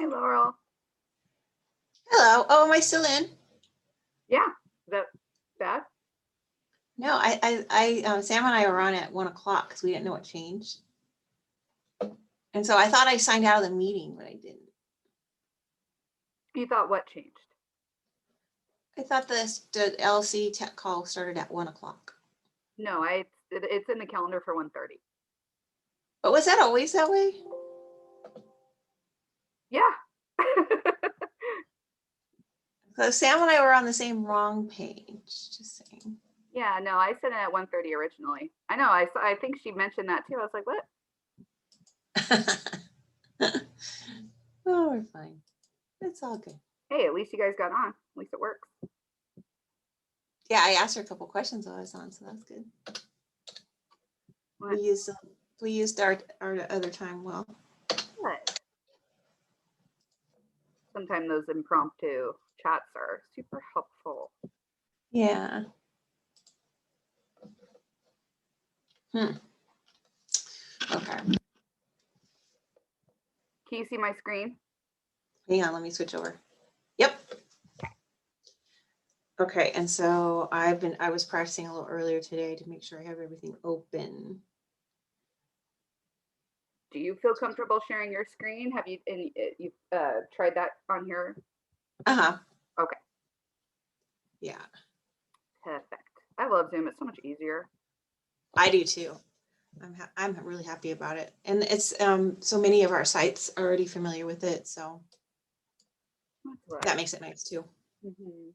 Hey, Laurel. Hello. Oh, am I still in? Yeah. That? No, Sam and I were on at 1 o'clock because we didn't know what changed. And so I thought I signed out of the meeting, but I didn't. You thought what changed? I thought the LC tech call started at 1 o'clock. No, it's in the calendar for 1:30. But was that always that way? Yeah. So Sam and I were on the same wrong page, just saying. Yeah, no, I said it at 1:30 originally. I know, I think she mentioned that too. I was like, what? Oh, we're fine. It's all good. Hey, at least you guys got on. At least it works. Yeah, I asked her a couple questions while I was on, so that's good. What? We used our other time well. What? Sometimes those impromptu chats are super helpful. Yeah. Okay. Can you see my screen? Hang on, let me switch over. Yep. Okay, and so I was practicing a little earlier today to make sure I have everything open. Do you feel comfortable sharing your screen? Have you tried that on here? Uh-huh. Okay. Yeah. Perfect. I love Zoom. It's so much easier. I do too. I'm really happy about it, and it's so many of our sites are already familiar with it, so that makes it nice too. Mm-hmm.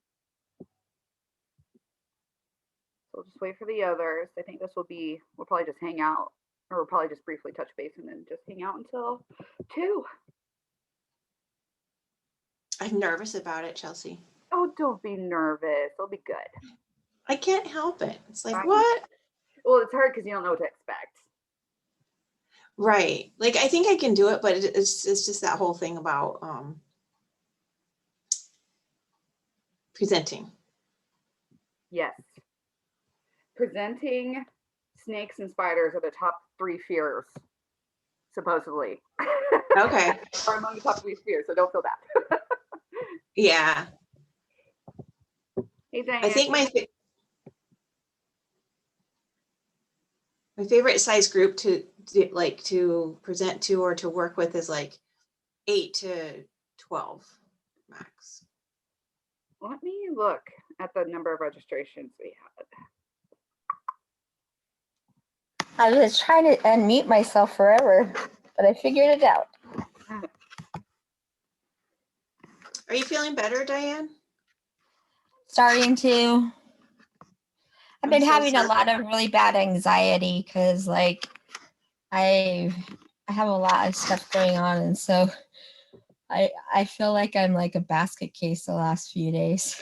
So we'll just wait for the others. I think this will be. We'll probably just hang out, or we'll probably just briefly touch base and then just hang out until 2. I'm nervous about it, Chelsea. Oh, don't be nervous. It'll be good. I can't help it. It's like, what? Well, it's hard because you don't know what to expect. Right. Like, I think I can do it, but it's just that whole thing about presenting. Yes. Presenting, snakes and spiders are the top 3 fears, supposedly. Okay. Are among the top 3 fears, so don't feel bad. Yeah. Hey, Diane. I think my favorite size group to present to or to work with is like 8 to 12 max. Let me look at the number of registrations we had. I was trying to unmute myself forever, but I figured it out. Are you feeling better, Diane? Starting to. I've been having sorry. a lot of really bad anxiety because, like, I have a lot of stuff going on, and so I feel like I'm like a basket case the last few days.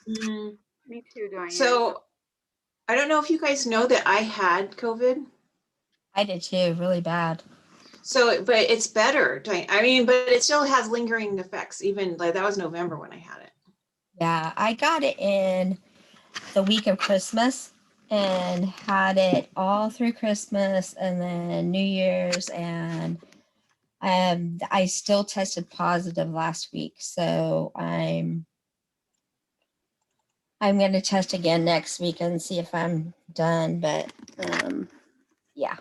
Mm, me too, Diane. So I don't know if you guys know that I had COVID. I did too, really bad. So, but it's better. I mean, but it still has lingering effects. Even like that was November when I had it. Yeah, I got it in the week of Christmas and had it all through Christmas and then New Year's, and I still tested positive last week, so I'm going to test again next week and see if I'm done. But yeah,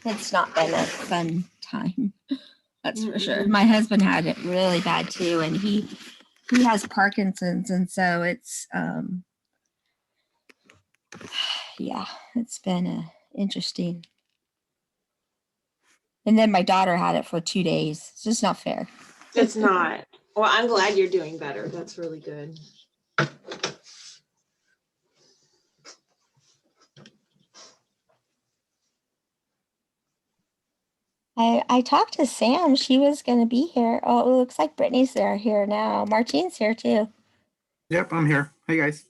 it's not been a fun time. That's for sure. My husband had it really bad too, and he has Parkinson's, and so it's yeah, it's been interesting. And then my daughter had it for 2 days. It's just not fair. It's not. Well, I'm glad you're doing better. That's really good. I talked to Sam. She was going to be here. Oh, it looks like Brittany's here now. Martine's here too. Yep, I'm here. Hey, guys.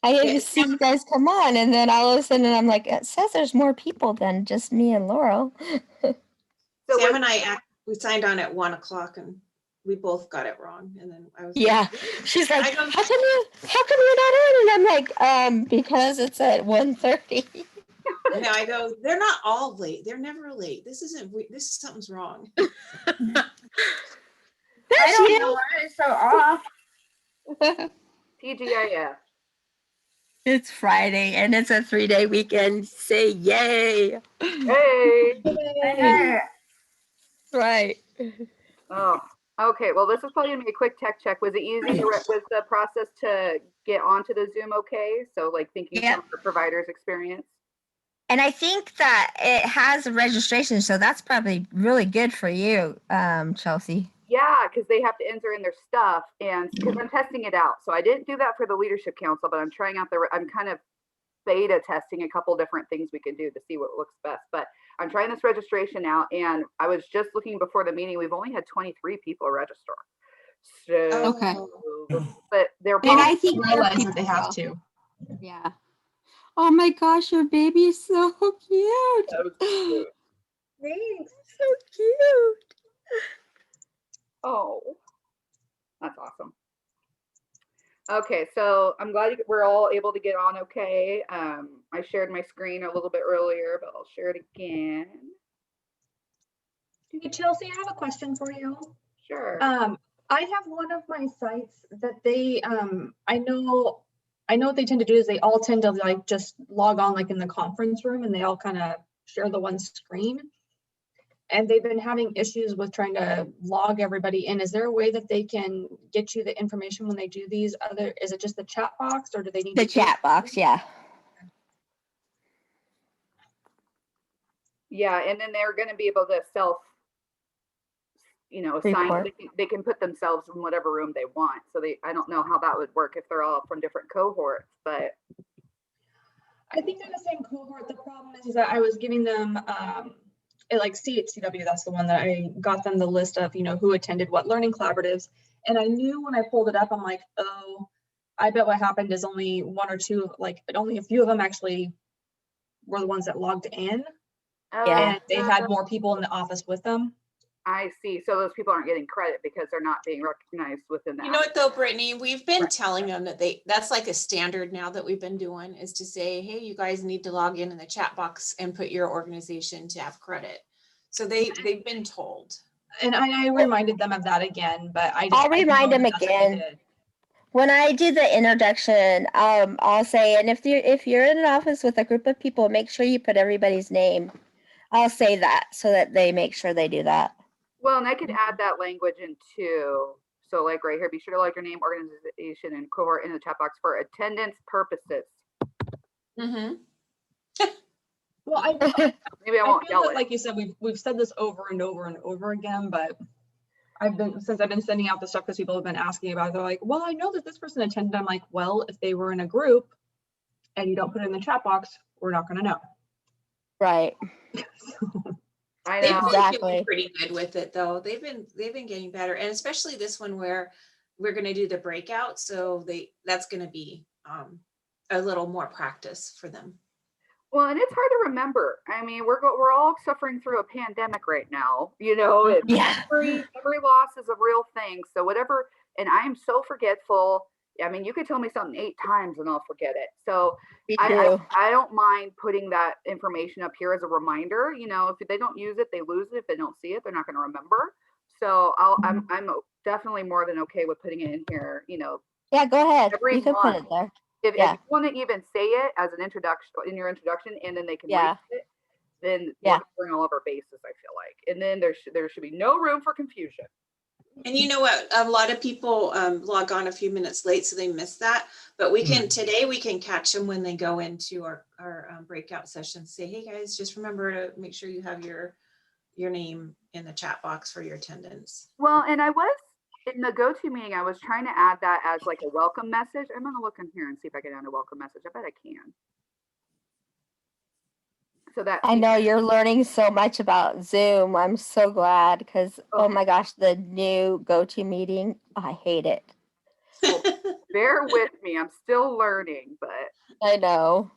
I didn't see you guys come on, and then all of a sudden I'm like, it says there's more people than just me and Laurel. So Sam and I we signed on at 1 o'clock, and we both got it wrong. And then I was like, she's like, how come you're not in? And I'm like, because it's at 1:30. No, I go, they're not all late. They're never late. Something's wrong. They're I There don't she know why it's so off. is. TGIF. It's Friday and it's a 3-day weekend. Say yay. Hey. Yay. Right. Oh, okay. Well, this is probably gonna be a quick tech check. Was it easy to was the process to get onto the Zoom okay? So like thinking Yep. from the provider's experience. And I think that it has a registration, so that's probably really good for you, Chelsea. Yeah, because they have to enter in their stuff, and because I'm testing it out. So I didn't do that for the leadership council, but I'm trying out I'm kind of beta testing a couple different things we can do to see what looks best. But I'm trying this registration out, and I was just looking before the meeting. We've only had 23 people register. So, Okay. but they're And I probably, think Realize that they have to. Yeah. Oh my gosh, your baby is so cute. so cute. Thanks. So cute. Oh, that's awesome. Okay, so I'm glad we're all able to get on okay. I shared my screen a little bit earlier, but I'll share it again. Hey, Chelsea, I have a question for you. Sure. I have one of my sites that they, I know what they tend to do is they all tend to like just log on like in the conference room and they all kind of share the one screen. And they've been having issues with trying to log everybody in. Is there a way that they can get you the information when they do these other, is it just the chat box or do they need The to chat box, yeah. Yeah, and then they're going to be able to self, assign. Report. They can put themselves in whatever room they want. So I don't know how that would work if they're all from different cohorts, but I think they're the same cohort. The problem is that I was giving them like CHCW, that's the one that I got them the list of, who attended what learning collaboratives. And I knew when I pulled it up, I'm like, oh, I bet what happened is only one or two, like only a few of them actually were the ones that logged in. Yeah. And they had more people in the office with them. I see. So those people aren't getting credit because they're not being recognized within that. You know what though, Brittany, we've been telling them that that's like a standard now that we've been doing is to say, hey, you guys need to log in the chat box and put your organization to have credit. So they've been told. And I reminded them of that again, but I'll remind them again. When I do the introduction, I'll say, and if you're in an office with a group of people, make sure you put everybody's name. I'll say that so that they make sure they do that. Well, and I could add that language in too. So like right here, be sure to log your name, organization, and cohort in the chat box for attendance purposes. Mm-hmm. Well, Maybe I won't yell it. Like you said, we've said this over and over and over again, but since I've been sending out the stuff because people have been asking about it, they're like, well, I know that this person attended. I'm like, well, if they were in a group and you don't put it in the chat box, we're not going to know. Right. I They've know. been Exactly. doing pretty good with it though. They've been getting better, and especially this one where we're going to do the breakout. So that's going to be a little more practice for them. Well, and it's hard to remember. I mean, we're all suffering through a pandemic right now. Yeah. Every loss is a real thing. So whatever, and I'm so forgetful. I mean, you could tell me something 8 times and I'll forget it. So Me I too. don't mind putting that information up here as a reminder. If they don't use it, they lose it. If they don't see it, they're not going to remember. So I'm definitely more than okay with putting it in here. Yeah, go ahead. Every You can put month. it there. If Yeah. you want to even say it as an introduction in your introduction, and then they can Yeah. read it, then Yeah. we're covering all of our bases. I feel like, and then there should be no room for confusion. And you know what? A lot of people log on a few minutes late, so they miss that. But we can catch them when they go into our breakout session. Say, hey guys, just remember to make sure you have your name in the chat box for your attendance. Well, and I was in the go-to meeting. I was trying to add that as like a welcome message. I'm gonna look in here and see if I can add a welcome message. I bet I can. So that I know you're learning so much about Zoom. I'm so glad because, oh my gosh, the new go-to meeting, I hate it. Well, bear with me. I'm still learning, but I know.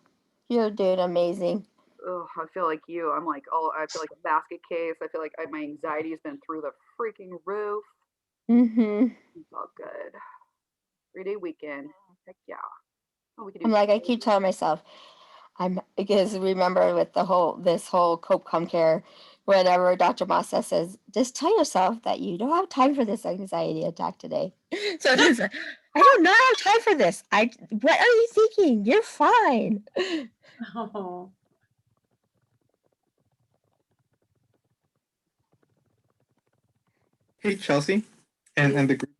You're doing amazing. I feel like you. I'm like, I feel like a basket case. I feel like my anxiety has been through the freaking roof. Mm-hmm. It's all good. 3-day weekend. Heck yeah. Oh, we can do I'm like, I keep telling myself, because remember with this whole Cope Com Care, whenever Dr. Massa says, just tell yourself that you don't have time for this anxiety attack today. So it is, I do not have time for this. What are you thinking? You're fine. Oh. Hey, Chelsea, and the group.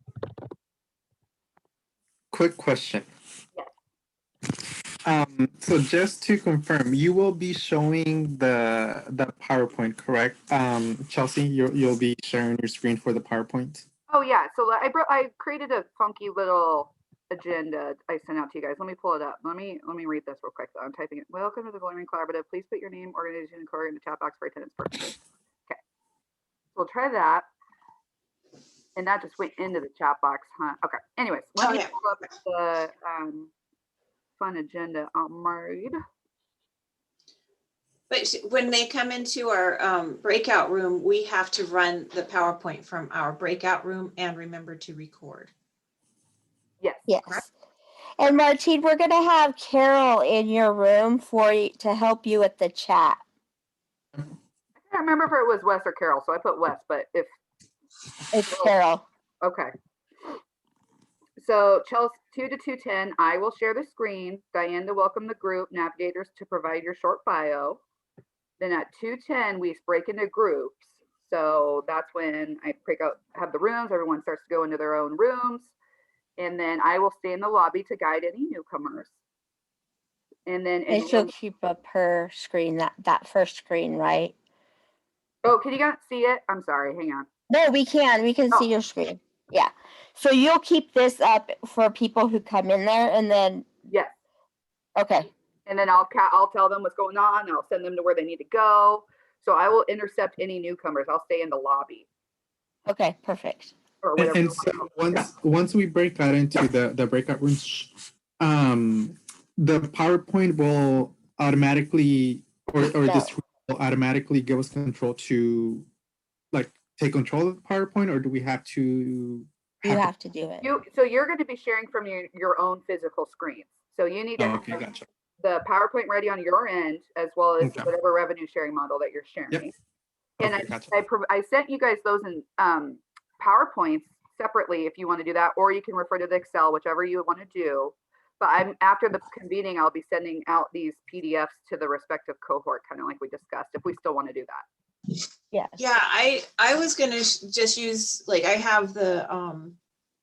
Quick question. So just to confirm, you will be showing the PowerPoint, correct? Chelsea, you'll be sharing your screen for the PowerPoint. Oh yeah, so I created a funky little agenda I sent out to you guys. Let me pull it up. Let me read this real quick. I'm typing it. Welcome to the Learning Collaborative. Please put your name, organization, and career in the chat box for attendance purposes. Okay, we'll try that. And that just went into the chat box, huh? Okay. Anyways, let me pull up the fun agenda on mode. But when they come into our breakout room, we have to run the PowerPoint from our breakout room and remember to record. Yes. Yes. Correct. And Martine, we're going to have Carol in your room for you to help you with the chat. I can't remember if it was Wes or Carol, so I put Wes, but if It's Carol. okay. So Chelsea, 2 to 2:10, I will share the screen. Diane to welcome the group, navigators to provide your short bio. Then at 2:10, we break into groups. So that's when I have the rooms, everyone starts to go into their own rooms. And then I will stay in the lobby to guide any newcomers. And then And she'll keep up her screen, that first screen, right? oh, can you guys see it? I'm sorry, hang on. No, we can see your screen. Yeah. So you'll keep this up for people who come in there and then. Yes. Okay. And then I'll tell them what's going on. I'll send them to where they need to go. So I will intercept any newcomers. I'll stay in the lobby. Okay, perfect. Or whatever. And so once we break out into the breakout rooms, the PowerPoint will automatically or this will automatically give us control to like take control of the PowerPoint, or do we have to? You have to do it. So you're going to be sharing from your own physical screens. So you need to have gotcha. the PowerPoint ready on your end, as well as whatever revenue sharing model that you're sharing. Yep. And Gotcha. I sent you guys those in PowerPoints separately if you want to do that, or you can refer to the Excel, whichever you want to do. But after the convening, I'll be sending out these PDFs to the respective cohort, kind of like we discussed, if we still want to do that. Yes. Yeah, I was gonna just use, like, I have the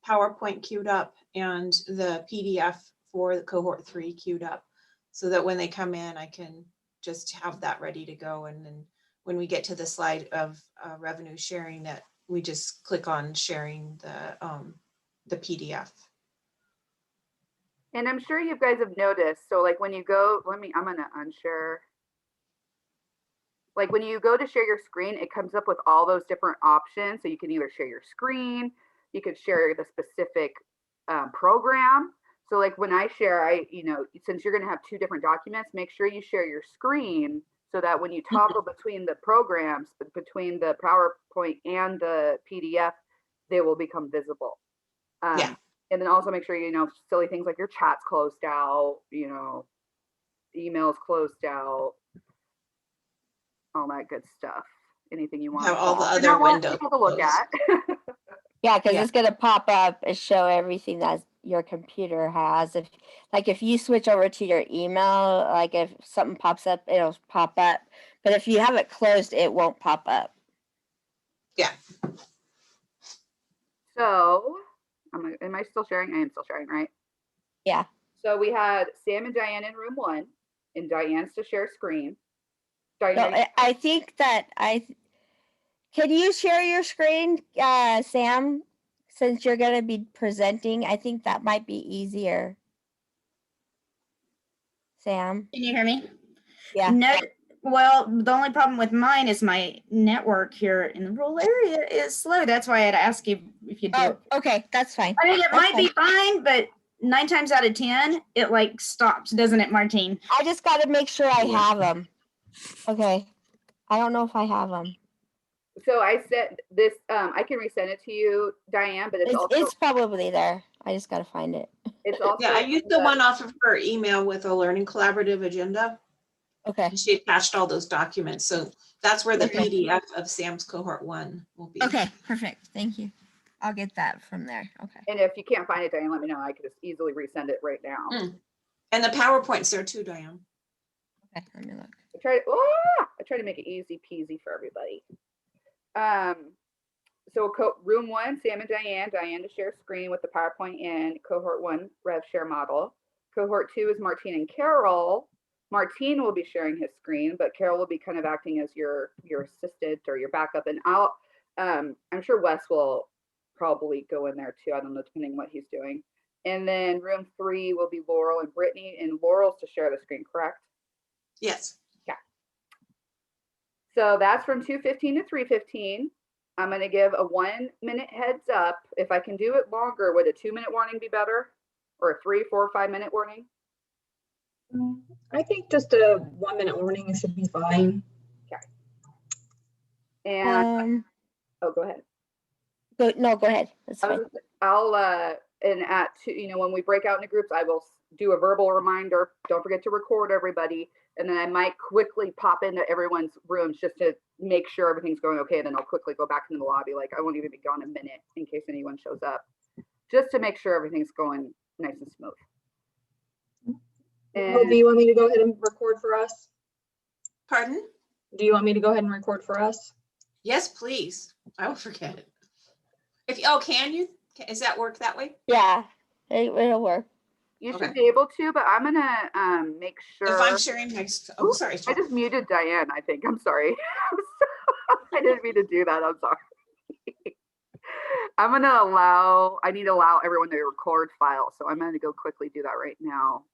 PowerPoint queued up and the PDF for the cohort 3 queued up, so that when they come in, I can just have that ready to go. And then when we get to the slide of revenue sharing, that we just click on sharing the PDF. And I'm sure you guys have noticed, so like when you go, I'm gonna unshare. Like when you go to share your screen, it comes up with all those different options. So you can either share your screen, you could share the specific program. So like when I share, since you're gonna have 2 different documents, make sure you share your screen so that when you toggle between the programs, between the PowerPoint and the PDF, they will become visible. Yeah. And then also make sure, silly things like your chat's closed out, emails closed out, all that good stuff. Anything you want. Have all the other windows to look at. Yeah, because it's going to pop up and show everything that your computer has. If you switch over to your email, like if something pops up, it'll pop up. But if you have it closed, it won't pop up. Yeah. So, am I still sharing? I am still sharing, right? Yeah. So we had Sam and Diane in room 1, and Diane's to share screen. Diane, No, I think that can you share your screen, Sam, since you're going to be presenting? I think that might be easier. Sam? Can you hear me? Yeah. No. Well, the only problem with mine is my network here in the rural area is slow. That's why I'd ask you if you do. Oh, okay. That's fine. I mean, it might be fine, but 9 times out of 10, it like stops, doesn't it, Martine? I just got to make sure I have them. Okay. I don't know if I have them. So I sent this, I can resend it to you, Diane, but It's probably there. I just got to find it. It's also. Yeah, I used the one off of her email with a Learning Collaborative agenda. Okay. And she attached all those documents. So that's where the Okay. PDF of Sam's cohort 1 will be. Okay, perfect. Thank you. I'll get that from there. Okay. And if you can't find it, Diane, let me know. I could just easily resend it right now. And the PowerPoint's there too, Diane. Okay, let me look. I try to make it easy peasy for everybody. So room 1, Sam and Diane to share screen with the PowerPoint and cohort 1 rev share model. Cohort 2 is Martine and Carol. Martine will be sharing his screen, but Carol will be kind of acting as your assistant or your backup. And I'm sure Wes will probably go in there too. I don't know, depending on what he's doing. And then room 3 will be Laurel and Brittany, and Laurel's to share the screen, correct? Yes. Yeah. So that's from 2:15 to 3:15. I'm going to give a 1-minute heads up. If I can do it longer, would a 2-minute warning be better? Or a 3, 4, 5-minute warning? I think just a 1-minute warning should be fine. Okay. And go ahead. Go ahead. That's fine. And at 2, when we break out into groups, I will do a verbal reminder. Don't forget to record everybody. And then I might quickly pop into everyone's rooms just to make sure everything's going okay. And then I'll quickly go back into the lobby. Like I won't even be gone a minute in case anyone shows up, just to make sure everything's going nice and smooth. Oh, do you want me to go ahead and record for us? Pardon? Do you want me to go ahead and record for us? Yes, please. I will forget it. Can you? Does that work that way? Yeah, it'll work. You Okay. should be able to, but I'm gonna make sure. If I'm sharing my, sorry. I just muted Diane, I think. I'm sorry. I didn't mean to do that. I'm sorry. I need to allow everyone to record file. So I'm gonna go quickly do that right now.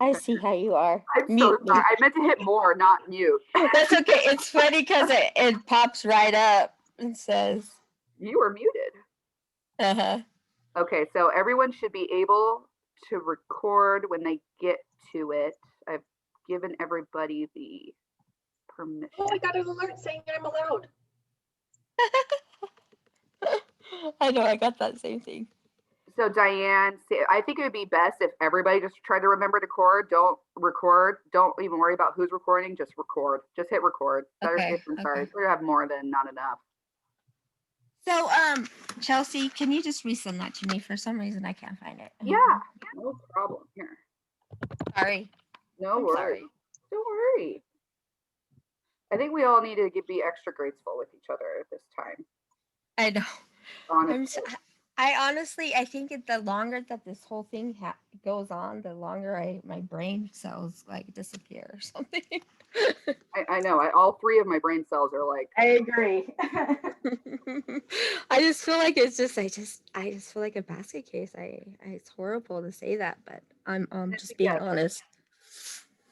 I see how you are. I'm so Mute me. sorry. I meant to hit more, not mute. That's okay. It's funny because it pops right up and says, You were muted. uh-huh. Okay, so everyone should be able to record when they get to it. I've given everybody the permission. Oh, I got an alert saying I'm allowed. I know, I got that same thing. So Diane, I think it would be best if everybody just tried to remember to record. Don't record. Don't even worry about who's recording. Just record. Just hit record. Better safe than sorry. Okay. We have more than not enough. So, Chelsea, can you just resend that to me? For some reason, I can't find it. Yeah, no problem. Here. Sorry. No I'm worries. sorry. Don't worry. I think we all need to be extra graceful with each other at this time. I know. Honestly. I think the longer that this whole thing goes on, the longer my brain cells like disappear or something. I know. All 3 of my brain cells are like. I agree. I just feel like I just feel like a basket case. It's horrible to say that, but I'm just being honest.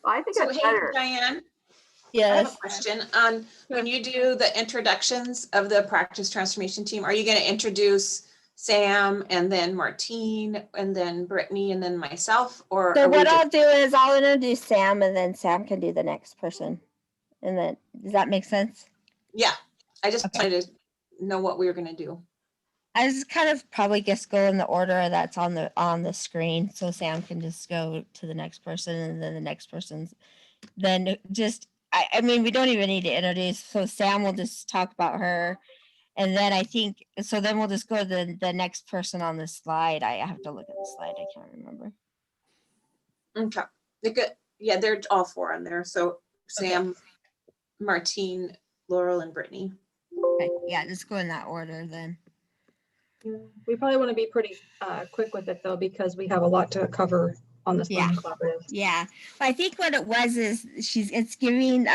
Well, I think So that's hey, better. Diane, I have Yes. a question on when you do the introductions of the practice transformation team, are you going to introduce Sam and then Martine and then Brittany and then myself, or So are we what just- I'll do is I'll introduce Sam and then Sam can do the next person. And then does that make sense? Yeah, I just Okay. wanted to know what we were going to do. I just kind of probably just go in the order that's on the screen. So Sam can just go to the next person and then the next person's then just I mean we don't even need to introduce. So Sam will just talk about her. And then I think so then we'll just go to the next person on the slide. I have to look at the slide. I can't remember. Okay. Yeah, they're all 4 on there. So Sam, Martine, Laurel, and Brittany. Okay. Yeah, just go in that order then. Yeah. We probably want to be pretty quick with it though, because we have a lot to cover on this Yeah. learning collaborative. Yeah. I think what it was is it's giving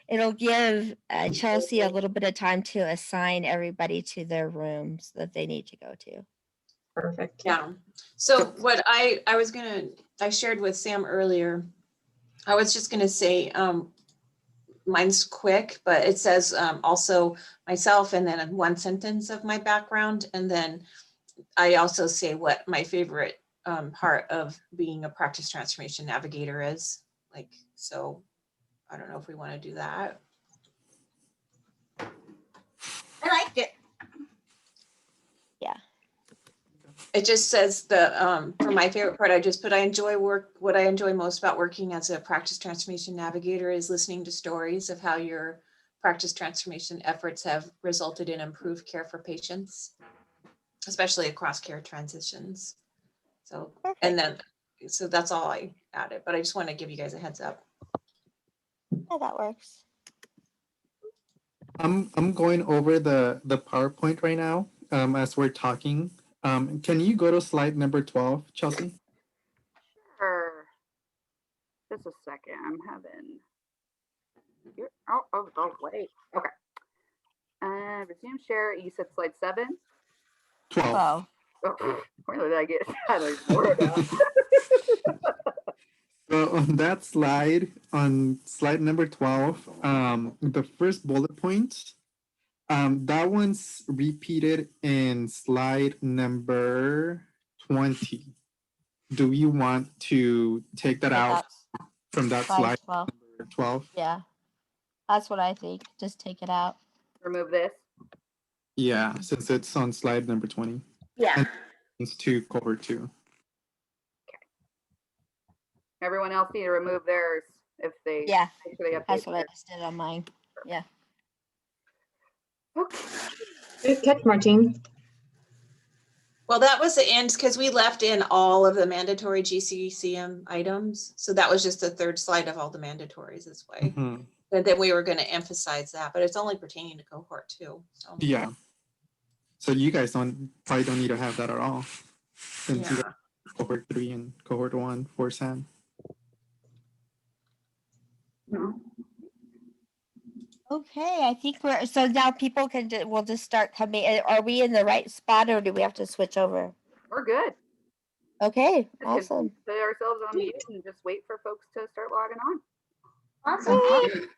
it'll give Chelsea a little bit of time to assign everybody to their rooms that they need to go to. Perfect. Yeah. So what I shared with Sam earlier, I was just gonna say, mine's quick, but it says also myself and then 1 sentence of my background. And then I also say what my favorite part of being a practice transformation navigator is. Like, so I don't know if we want to do that. I liked it. Yeah. it just says for my favorite part, I just put, what I enjoy most about working as a practice transformation navigator is listening to stories of how your practice transformation efforts have resulted in improved care for patients, especially across care transitions. So, and then, so that's all I added, but I just want to give you guys a heads up. Yeah, that works. I'm going over the PowerPoint right now as we're talking. Can you go to slide number 12, Chelsea? Sure. Just a second. I'm having. Oh, wait. Okay. Resume share. You said slide 7. 12. Oh, where did I get? I don't even worry about. So on that slide, on slide number 12, the first bullet point, that one's repeated in slide number 20. Do you want to take that out from that slide 12. number 12? Yeah, that's what I think. Just take it out. Remove this. Yeah, since it's on slide number 20. Yeah. And it's to cover 2. Everyone else need to remove theirs if they. Yeah, Make sure they update that's what I theirs. just did on mine. Yeah. Okay. Good catch, Martine. Well, that was the end because we left in all of the mandatory GCCM items. So that was just the third slide of all the mandatories this way. Mhm. And then we were going to emphasize that, but it's only pertaining to cohort 2. So. Yeah. So you guys probably don't need to have that at all. Since you Yeah. got cohort 3 and cohort 1 for SAM. Okay, I think so now people we'll just start coming. Are we in the right spot or do we have to switch over? We're good. Okay, Just awesome. put ourselves on mute and just wait for folks to start logging on. Awesome.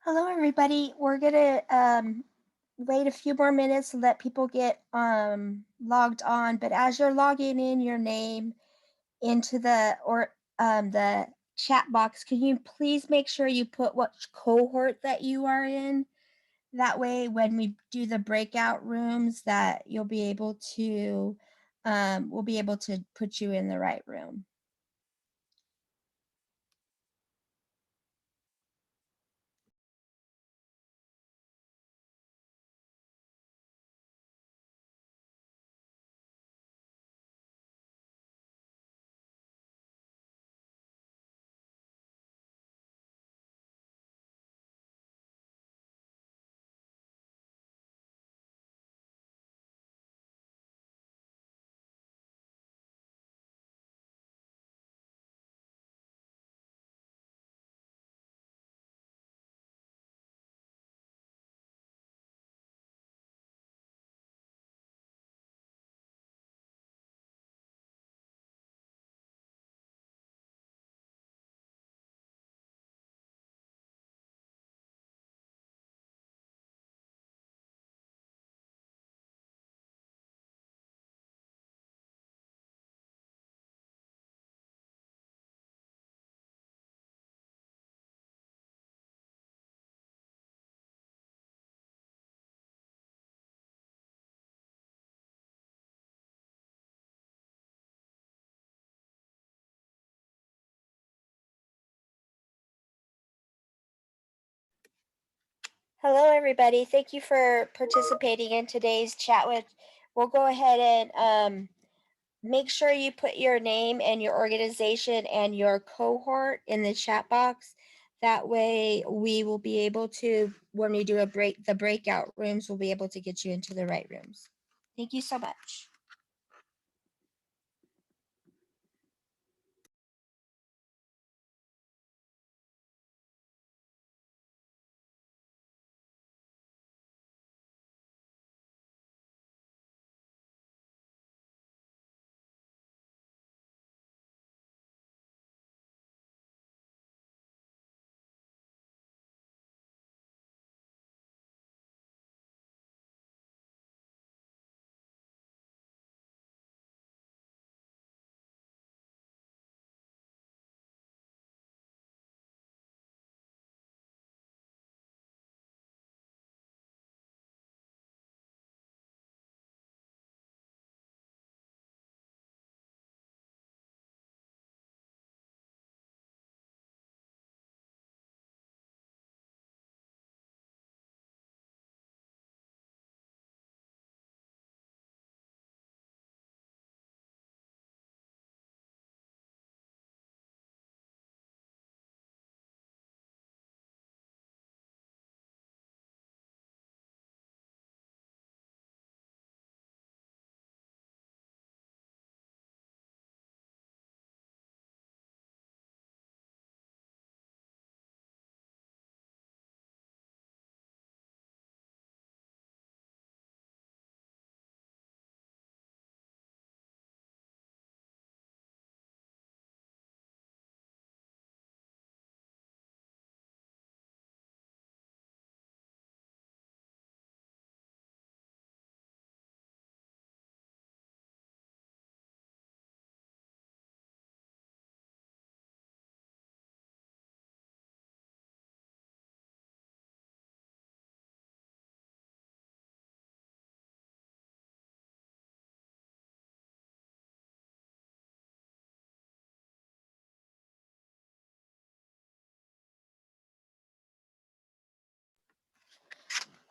Hello, everybody. We're gonna wait a few more minutes to let people get logged on. But as you're logging in your name into the chat box, can you please make sure you put what cohort that you are in? That way, when we do the breakout rooms, that you'll be able to we'll be able to put you in the right room. Hello, everybody. Thank you for participating in today's chat with. We'll go ahead and make sure you put your name and your organization and your cohort in the chat box. That way we will be able to, when we do the breakout rooms, we'll be able to get you into the right rooms. Thank you so much.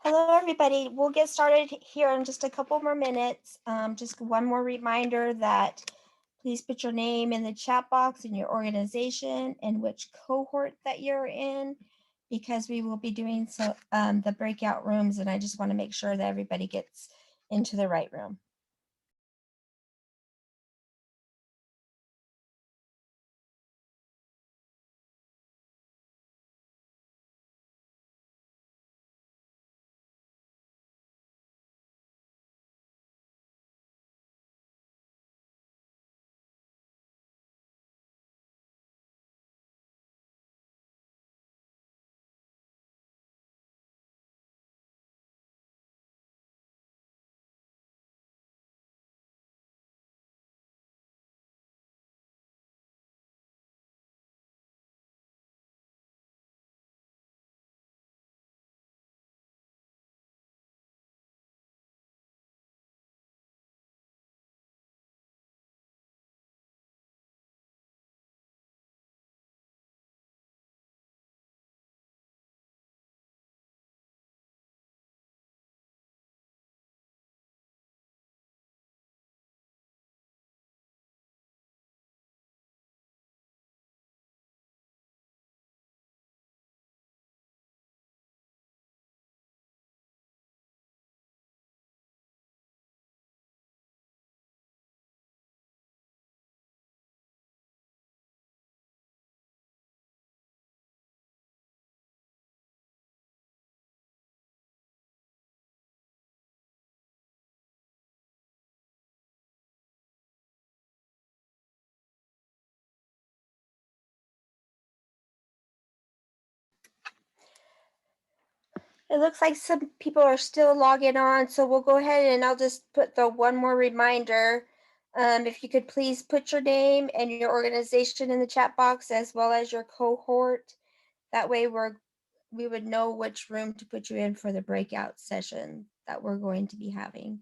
Hello, everybody. We'll get started here in just a couple more minutes. Just one more reminder that please put your name in the chat box and your organization and which cohort that you're in, because we will be doing the breakout rooms, and I just want to make sure that everybody gets into the right room. It looks like some people are still logging on, so we'll go ahead and I'll just put the one more reminder. If you could please put your name and your organization in the chat box as well as your cohort. That way we would know which room to put you in for the breakout session that we're going to be having.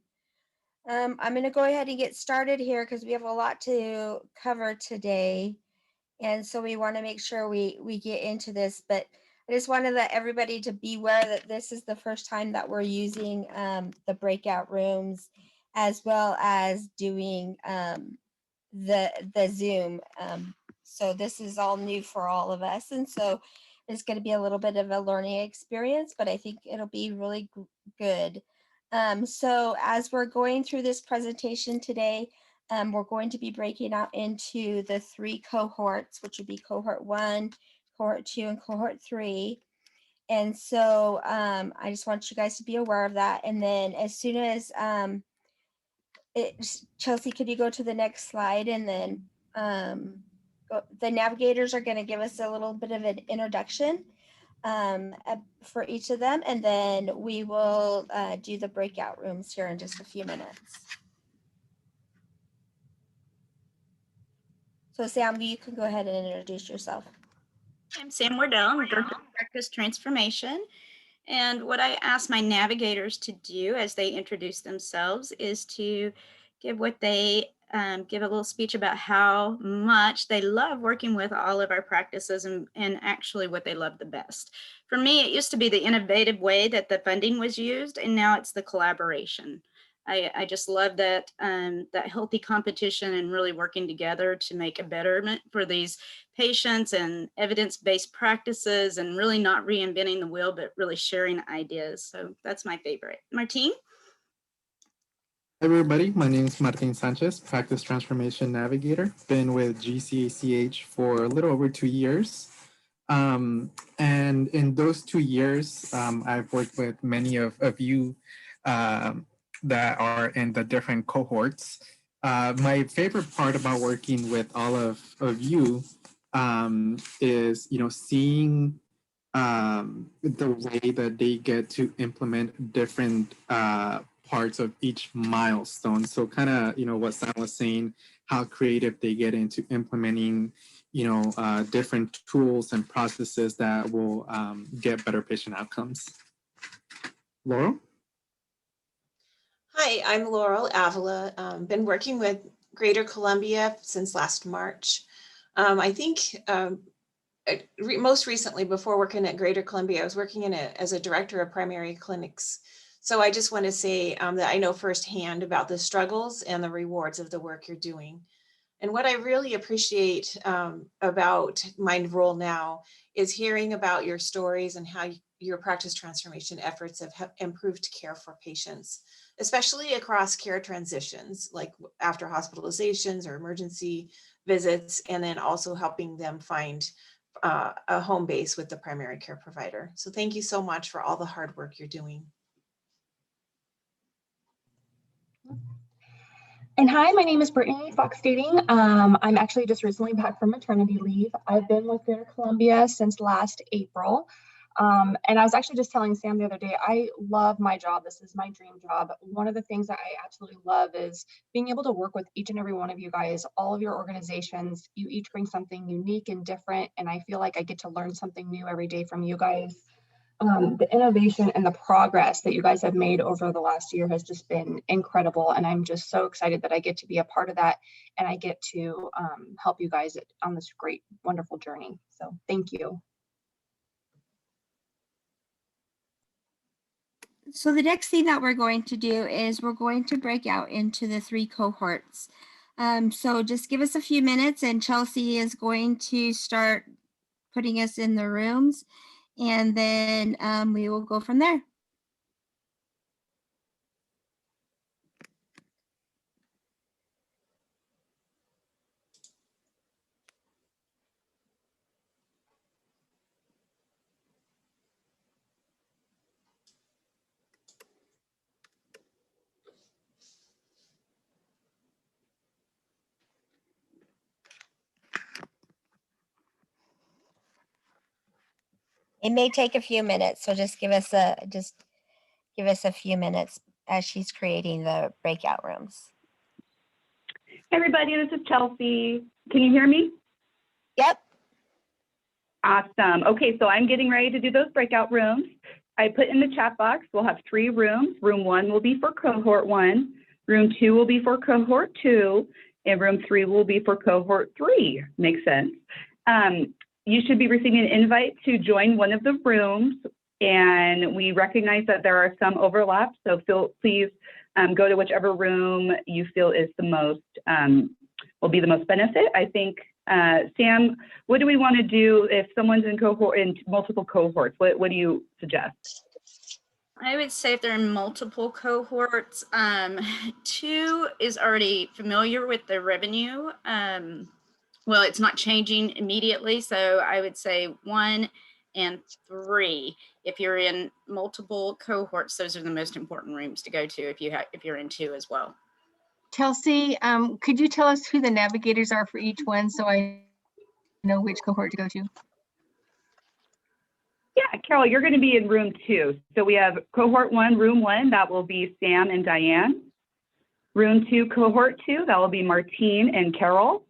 I'm going to go ahead and get started here because we have a lot to cover today. And so we want to make sure we get into this, but I just want to let everybody to be aware that this is the first time that we're using the breakout rooms as well as doing the Zoom. So this is all new for all of us. And so it's going to be a little bit of a learning experience, but I think it'll be really good. So as we're going through this presentation today, we're going to be breaking out into the 3 cohorts, which would be cohort 1, cohort 2, and cohort 3. And so I just want you guys to be aware of that. And then as soon as Chelsea, could you go to the next slide? And then the navigators are going to give us a little bit of an introduction for each of them. And then we will do the breakout rooms here in just a few minutes. So Sam, you can go ahead and introduce yourself. I'm Sam Wardell. I'm Director of Practice Transformation. And what I ask my navigators to do as they introduce themselves is to give give a little speech about how much they love working with all of our practices and actually what they love the best. For me, it used to be the innovative way that the funding was used, and now it's the collaboration. I just love that that healthy competition and really working together to make a betterment for these patients and evidence-based practices and really not reinventing the wheel, but really sharing ideas. So that's my favorite. Martine? Hi everybody, my name is Martin Sanchez, Practice Transformation Navigator. Been with GCACH for a little over 2 years. And in those 2 years, I've worked with many of you that are in the different cohorts. My favorite part about working with all of you is, seeing the way that they get to implement different parts of each milestone. So kind of, what Sam was saying, how creative they get into implementing, different tools and processes that will get better patient outcomes. Laurel? Hi, I'm Laurel Avila. Been working with Greater Columbia since last March. I think most recently, before working at Greater Columbia, I was working as a director of primary clinics. So I just want to say that I know firsthand about the struggles and the rewards of the work you're doing. And what I really appreciate about my role now is hearing about your stories and how your practice transformation efforts have improved care for patients, especially across care transitions, like after hospitalizations or emergency visits, and then also helping them find a home base with the primary care provider. So thank you so much for all the hard work you're doing. And hi, my name is Brittany Fox Dating. I'm actually just recently back from maternity leave. I've been with Greater Columbia since last April. And I was actually just telling Sam the other day, I love my job. This is my dream job. One of the things that I absolutely love is being able to work with each and every one of you guys, all of your organizations. You each bring something unique and different. And I feel like I get to learn something new every day from you guys. The innovation and the progress that you guys have made over the last year has just been incredible. And I'm just so excited that I get to be a part of that. And I get to help you guys on this great, wonderful journey. So thank you. So the next thing that we're going to do is we're going to break out into the 3 cohorts. So just give us a few minutes and Chelsea is going to start putting us in the rooms and then we will go from there. It may take a few minutes, so just give us a few minutes as she's creating the breakout rooms. Hey everybody, this is Chelsea. Can you hear me? Yep. Awesome. Okay, so I'm getting ready to do those breakout rooms. I put in the chat box, we'll have 3 rooms. Room 1 will be for cohort 1, room 2 will be for cohort 2, and room 3 will be for cohort 3. Makes sense. You should be receiving an invite to join one of the rooms, and we recognize that there are some overlaps, so please go to whichever room you feel is the most, will be the most benefit. I think, Sam, what do we want to do if someone's in multiple cohorts? What do you suggest? I would say if they're in multiple cohorts, 2 is already familiar with the revenue. Well, it's not changing immediately, so I would say 1 and 3. If you're in multiple cohorts, those are the most important rooms to go to if you're in 2 as well. Chelsea, could you tell us who the navigators are for each one so I know which cohort to go to? Yeah, Carol, you're going to be in room 2. So we have cohort 1, room 1, that will be Sam and Diane. Room 2, cohort 2, that will be Martine and Carol.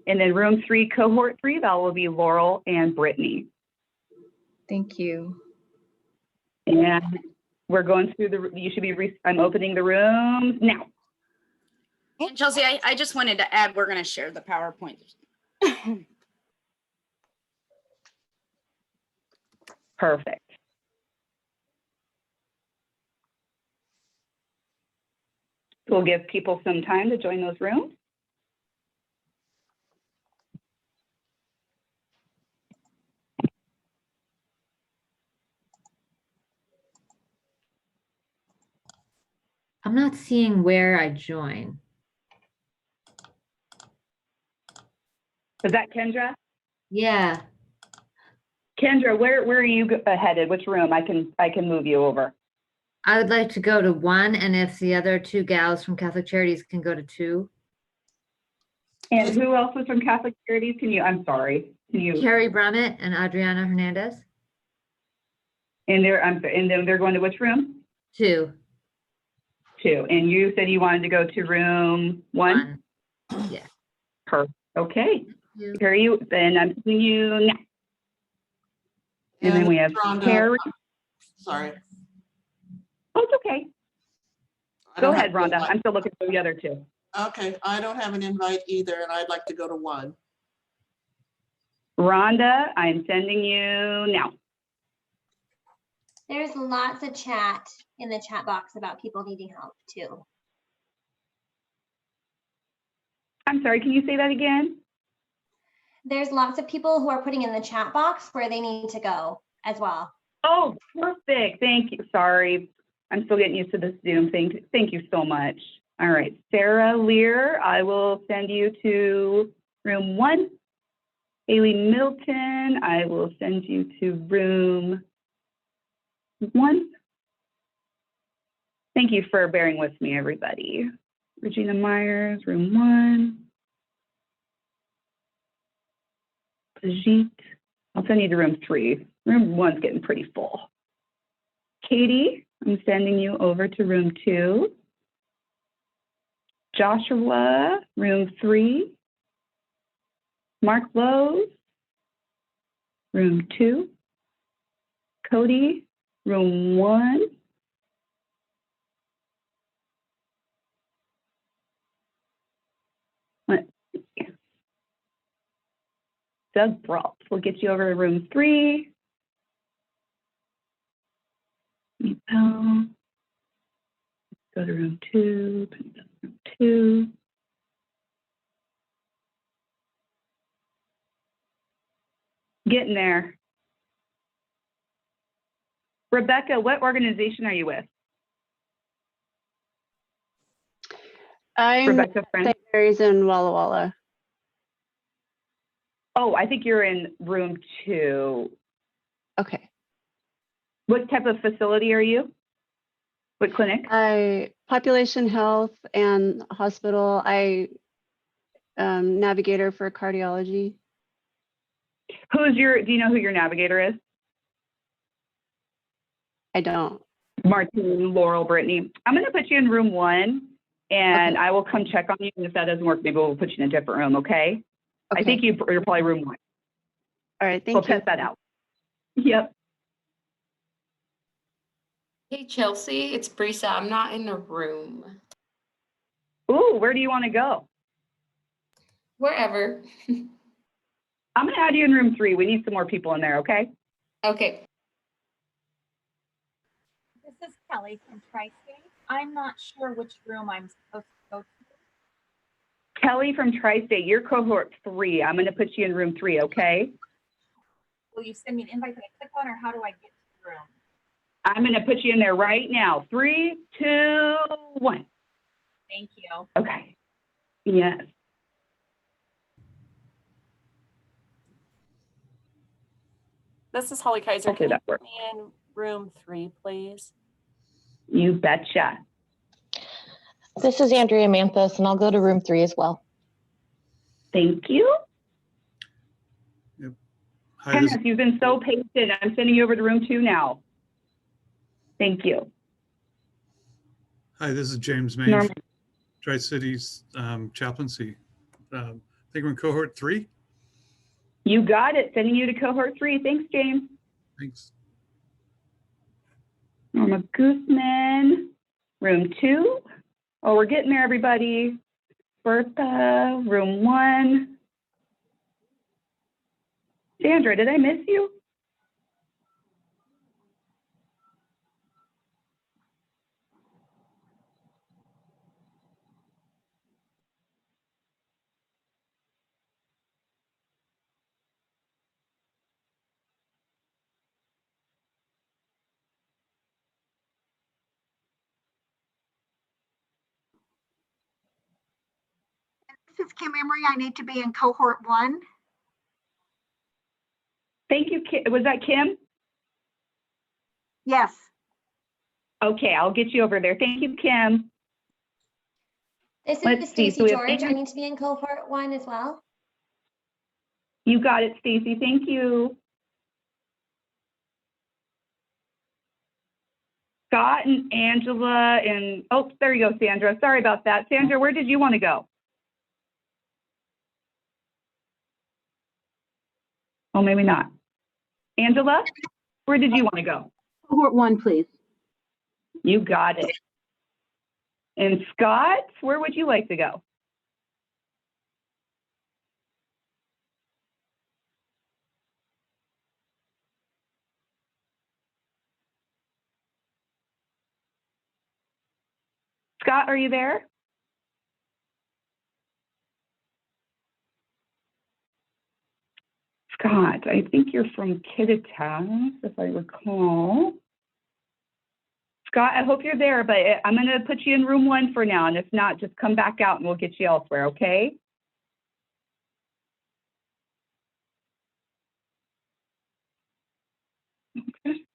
And then room 3, cohort 3, that will be Laurel and Brittany. Thank you. And we're going through I'm opening the rooms now. And Chelsea, I just wanted to add, we're going to share the PowerPoint. Perfect. We'll give people some time to join those rooms. I'm not seeing where I join. Is that Kendra? Yeah. Kendra, where are you headed? Which room? I can move you over. I would like to go to 1, and if the other 2 gals from Catholic Charities can go to 2. And who else was from Catholic Charities? I'm sorry. Can you? Carrie Brummett and Adriana Hernandez. And then they're going to which room? 2. 2. And you said you wanted to go to room 1? 1. Yeah. Perfect. Okay. You. Here you. Then I'm seeing you now. And then we have Rhonda. Carrie. Sorry. Oh, it's okay. I Go don't ahead, have an Rhonda. invite. I'm still looking for the other 2. Okay, I don't have an invite either, and I'd like to go to 1. Rhonda, I'm sending you now. There's lots of chat in the chat box about people needing help too. I'm sorry, can you say that again? There's lots of people who are putting in the chat box where they need to go as well. Oh, perfect. Thank you. Sorry. I'm still getting used to this Zoom thing. Thank you so much. All right, Sarah Lear, I will send you to room 1. Haley Milton, I will send you to room 1. Thank you for bearing with me, everybody. Regina Myers, room 1. Brigitte, I'll send you to room 3. Room 1's getting pretty full. Katie, I'm sending you over to room 2. Joshua, room 3. Mark Lowe, room 2. Cody, room 1. Let's see. Doug Brault, we'll get you over to room 3. Meeple. Go to room 2. Room 2. Getting there. Rebecca, what organization are you with? I'm Rebecca Friend. St. Mary's in Walla Walla. Oh, I think you're in room 2. Okay. What type of facility are you? What clinic? Population health and hospital. I navigator for cardiology. Do you know who your navigator is? I don't. Martine, Laurel, Brittany. I'm going to put you in room 1 and Okay. I will come check on you. And if that doesn't work, maybe we'll put you in a different room, okay? I Okay. think you're probably room 1. All right, We'll thank you. test that out. Yep. Hey, Chelsea, it's Brisa. I'm not in a room. Ooh, where do you want to go? Wherever. I'm going to add you in room 3. We need some more people in there, okay? Okay. This is Kelly from Tri-State. I'm not sure which room I'm supposed to go to. Kelly from Tri-State, you're cohort 3. I'm going to put you in room 3, okay? Will you send me an invite that I click on, or how do I get to the room? I'm going to put you in there right now. 3, 2, 1. Thank you. Okay. Yes. This is Holly Kaiser. Hopefully Can you that put works. me in room 3, please? You betcha. This is Andrea Manthus, and I'll go to room 3 as well. Thank you. Yep. Hi, Kenneth, you've been so patient. I'm sending you over to room 2 now. Thank you. this is James Main, Norman. Tri-Cities chaplaincy. I think we're in cohort 3. You got it. Sending you to cohort 3. Thanks, James. Thanks. Norma Guzman, room 2. Oh, we're getting there, everybody. Bertha, room 1. Sandra, did I miss you? This is Kim Emery. I need to be in cohort 1. Thank you, Kim. Was that Kim? Yes. Okay, I'll get you over there. Thank you, Kim. This Let's is see, Stacy so we have George. I Andrew- need to be in cohort 1 as well. You got it, Stacy. Thank you. Scott and Angela and, oh, there you go, Sandra. Sorry about that. Sandra, where did you want to go? Oh, maybe not. Angela, where did you want to go? Cohort 1, please. You got it. And Scott, where would you like to go? Scott, are you there? Scott, I think you're from Kittitas, if I recall. Scott, I hope you're there, but I'm going to put you in room 1 for now. And if not, just come back out and we'll get you elsewhere, okay? Okay.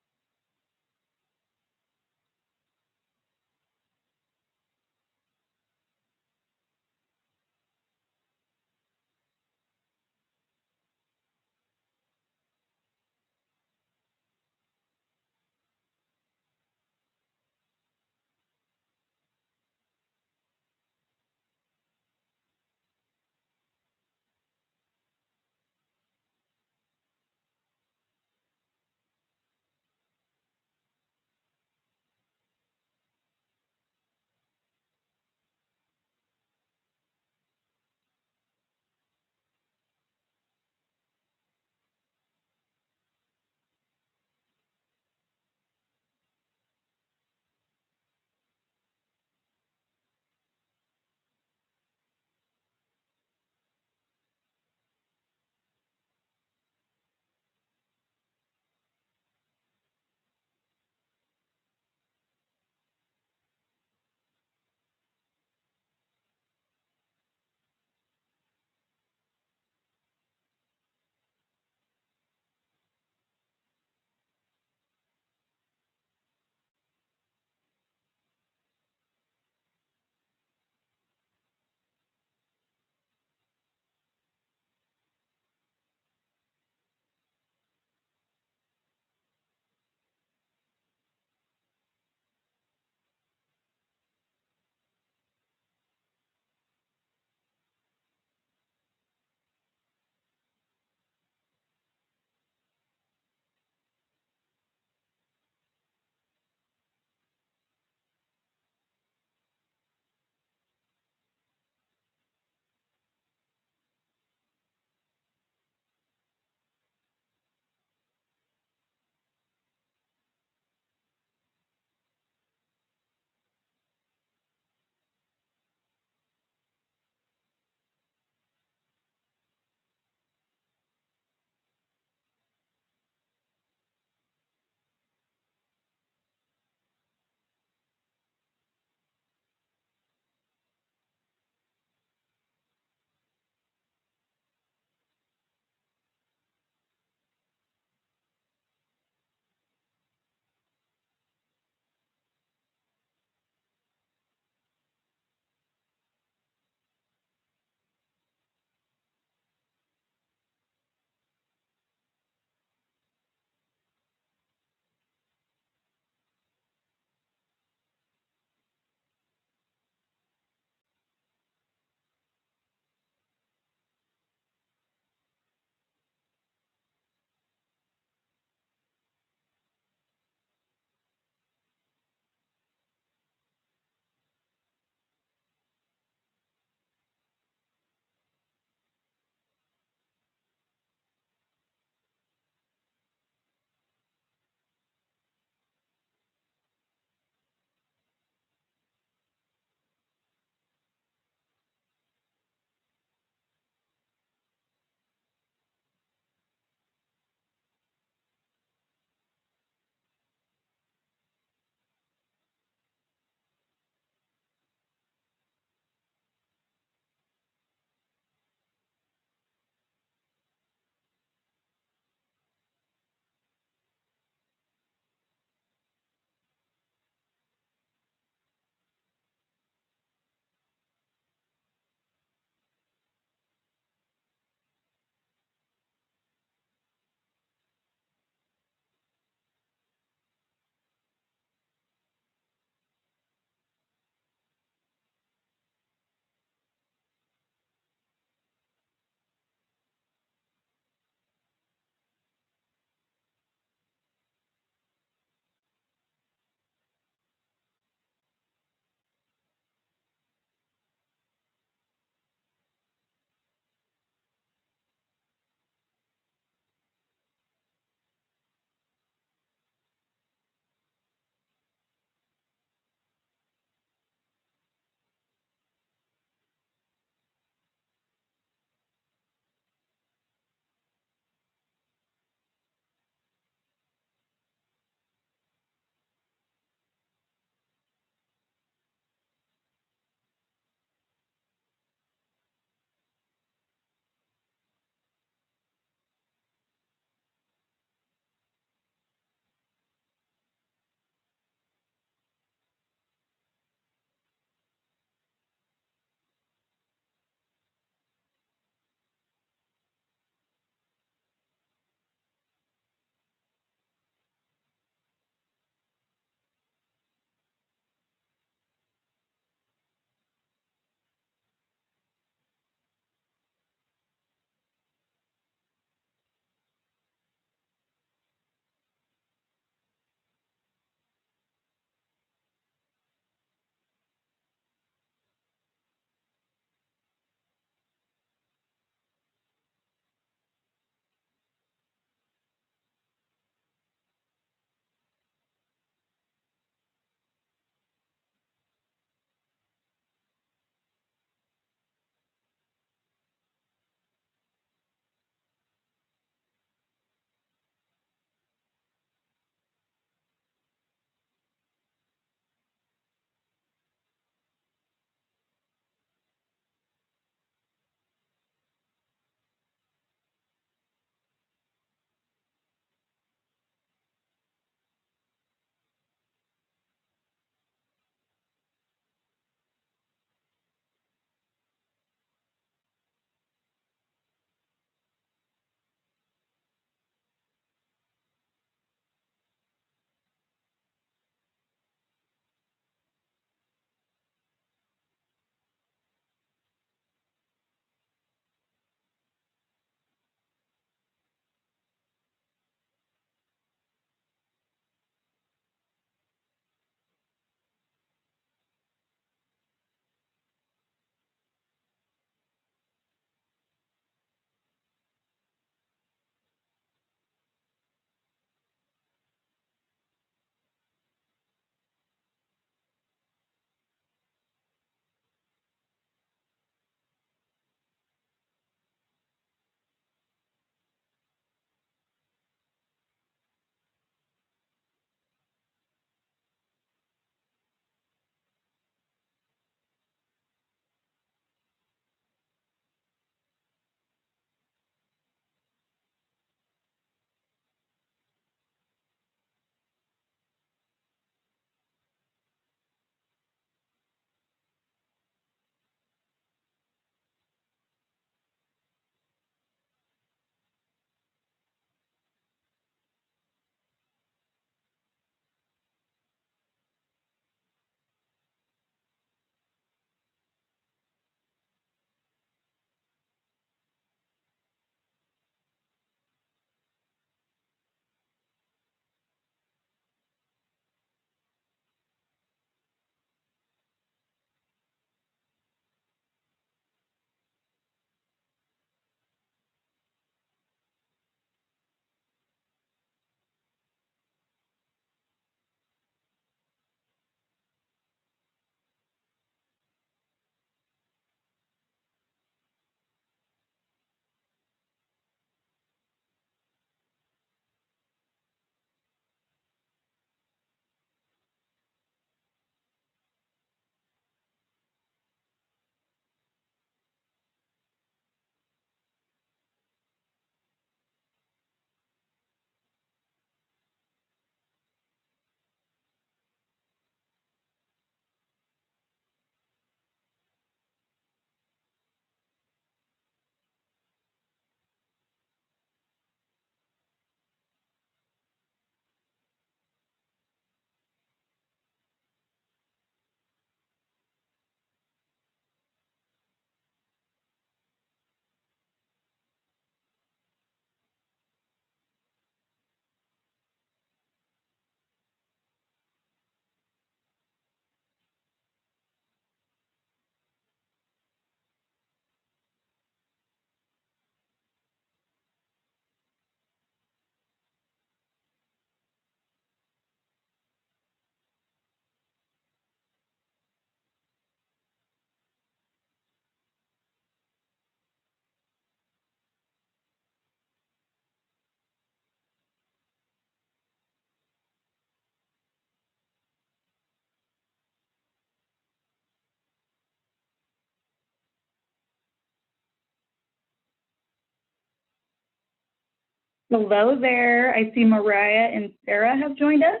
Hello there. I see Mariah and Sarah have joined us.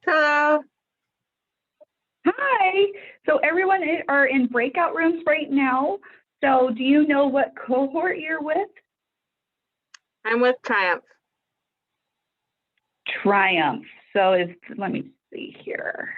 Hello. Hi. So everyone are in breakout rooms right now. So do you know what cohort you're with? I'm with Triumph. Triumph. So let me see here.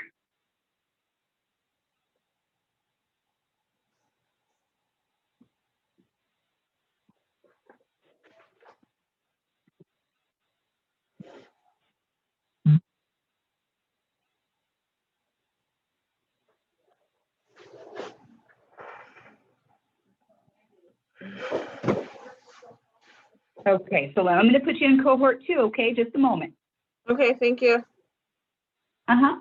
Okay, so I'm going to put you in cohort 2, okay? Just a moment. Okay, thank you. Uh-huh.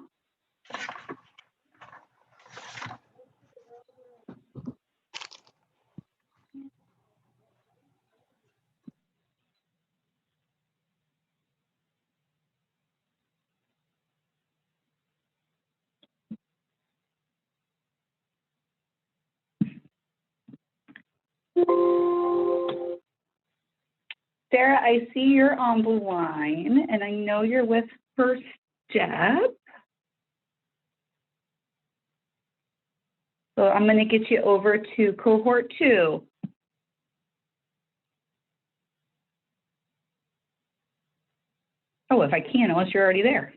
Sarah, I see you're on the line, and I know you're with First Step. So I'm going to get you over to cohort 2. Oh, if I can, unless you're already there.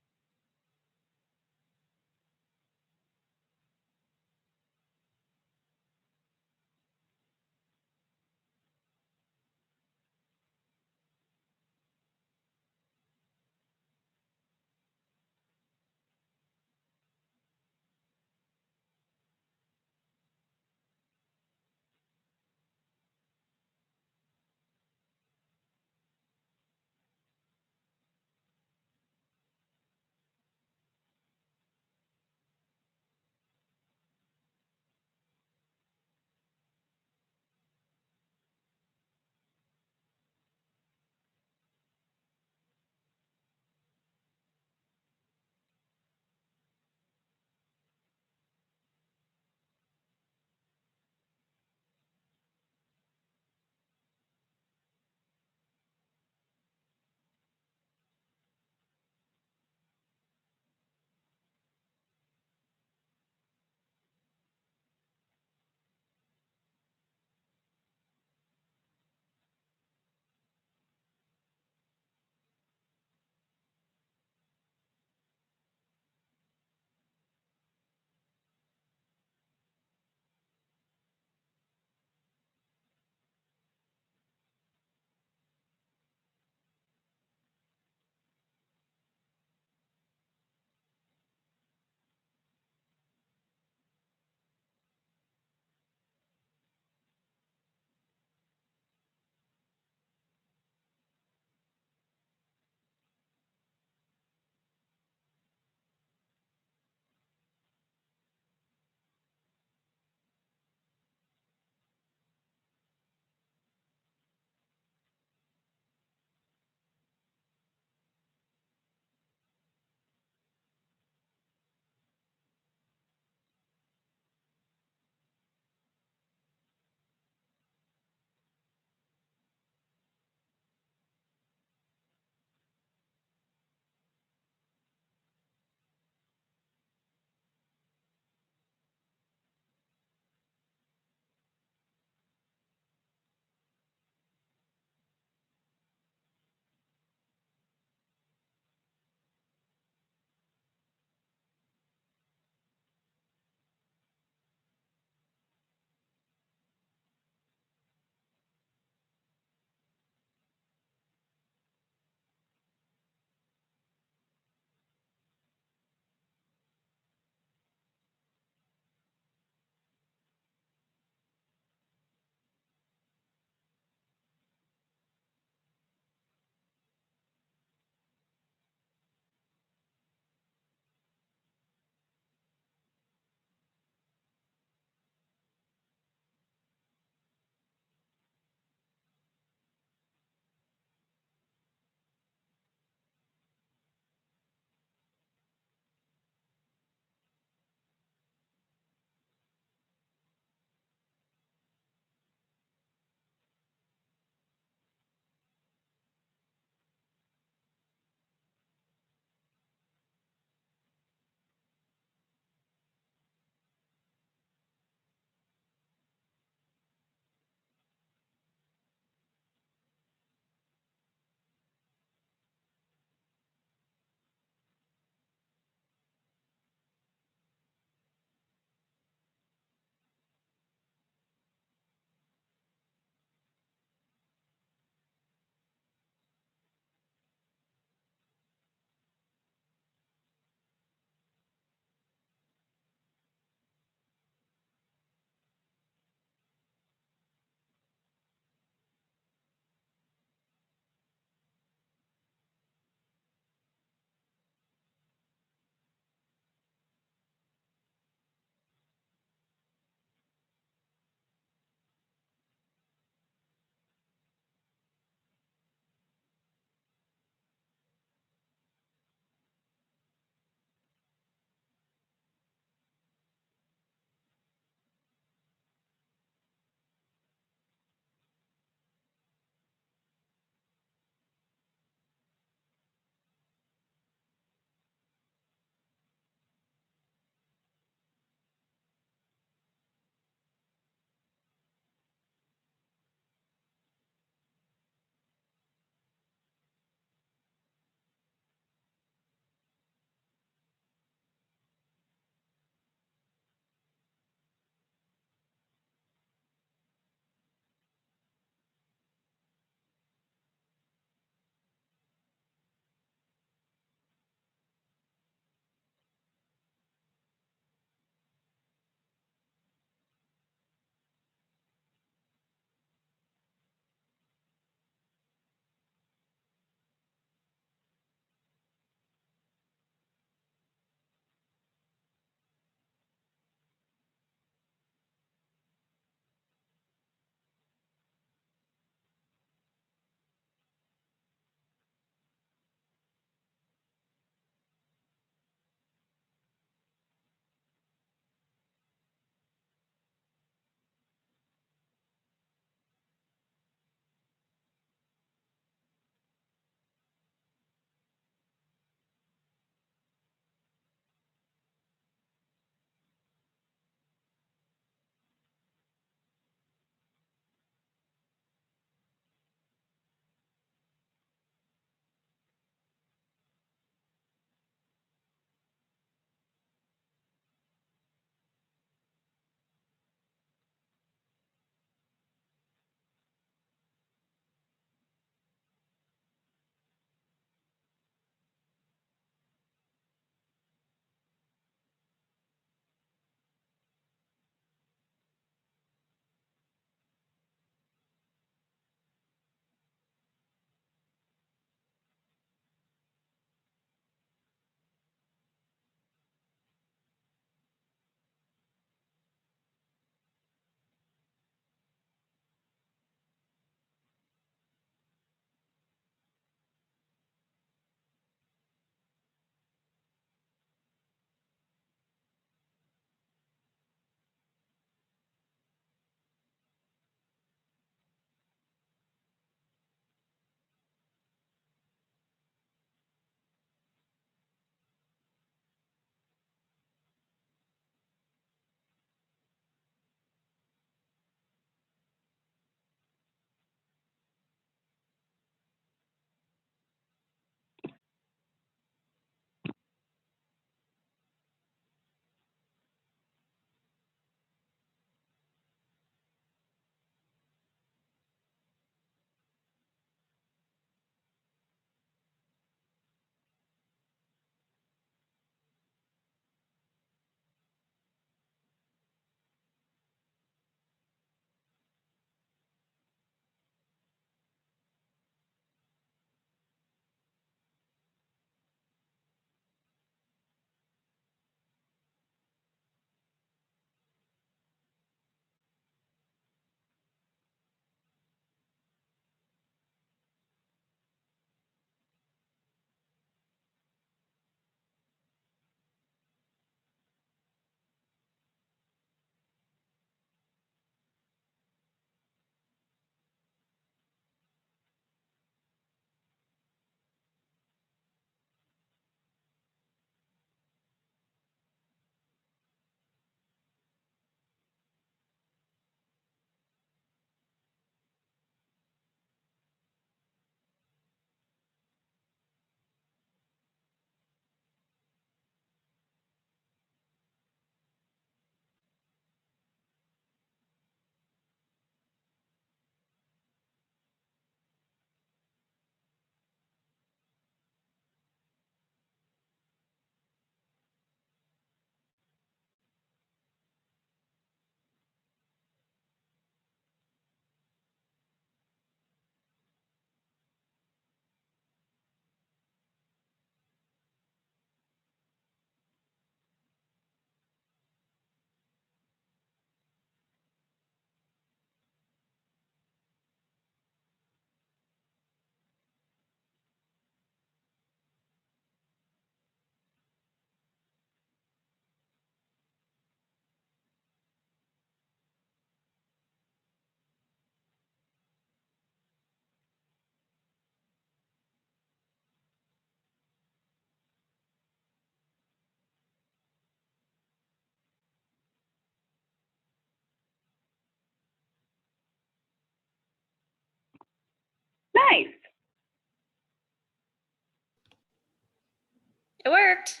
It worked.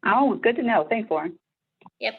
Oh, good to know. Thanks, Lauren. Yep.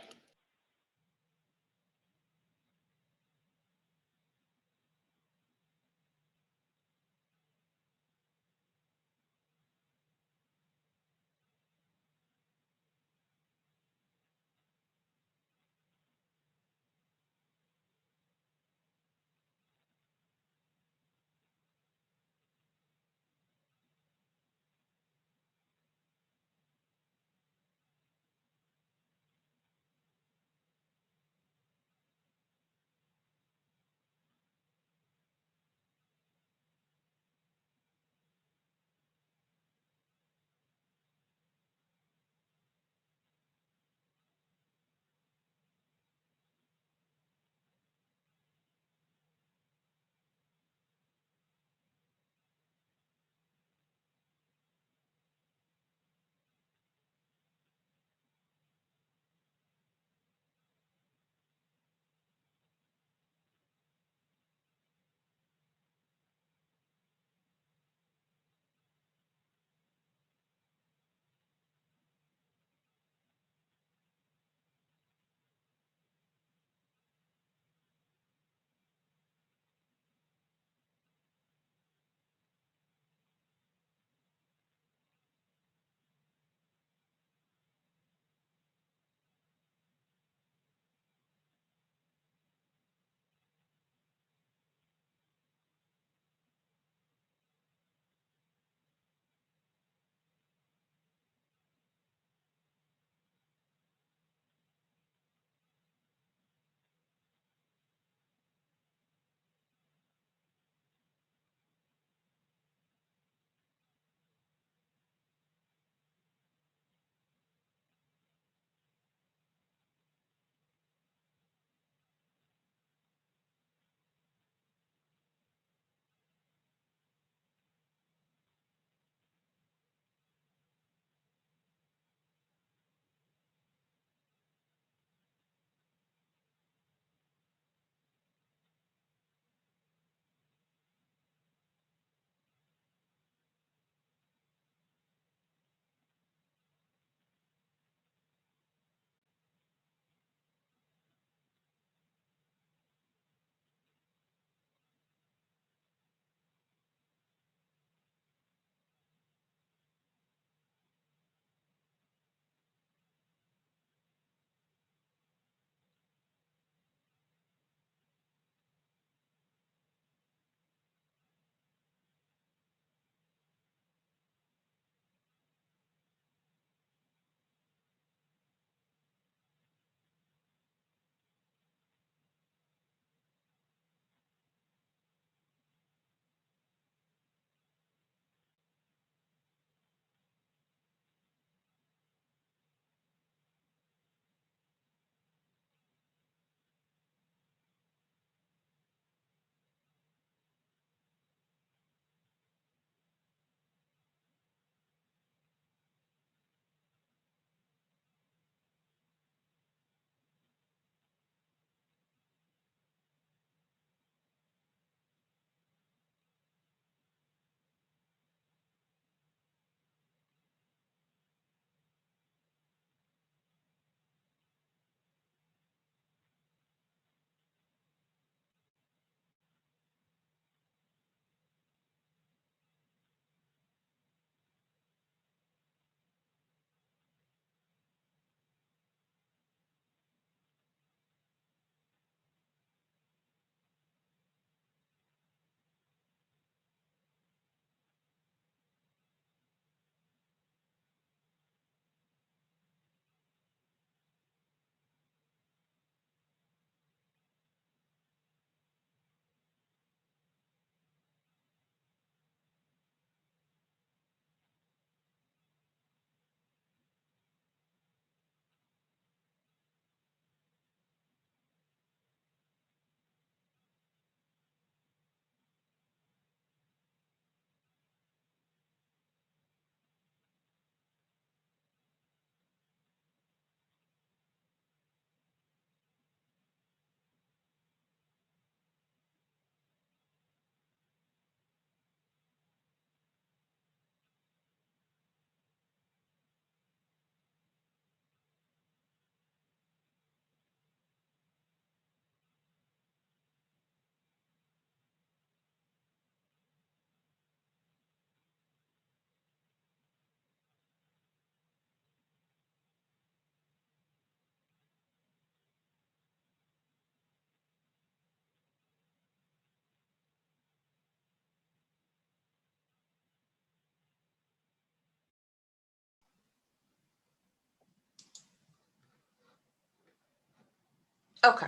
Okay.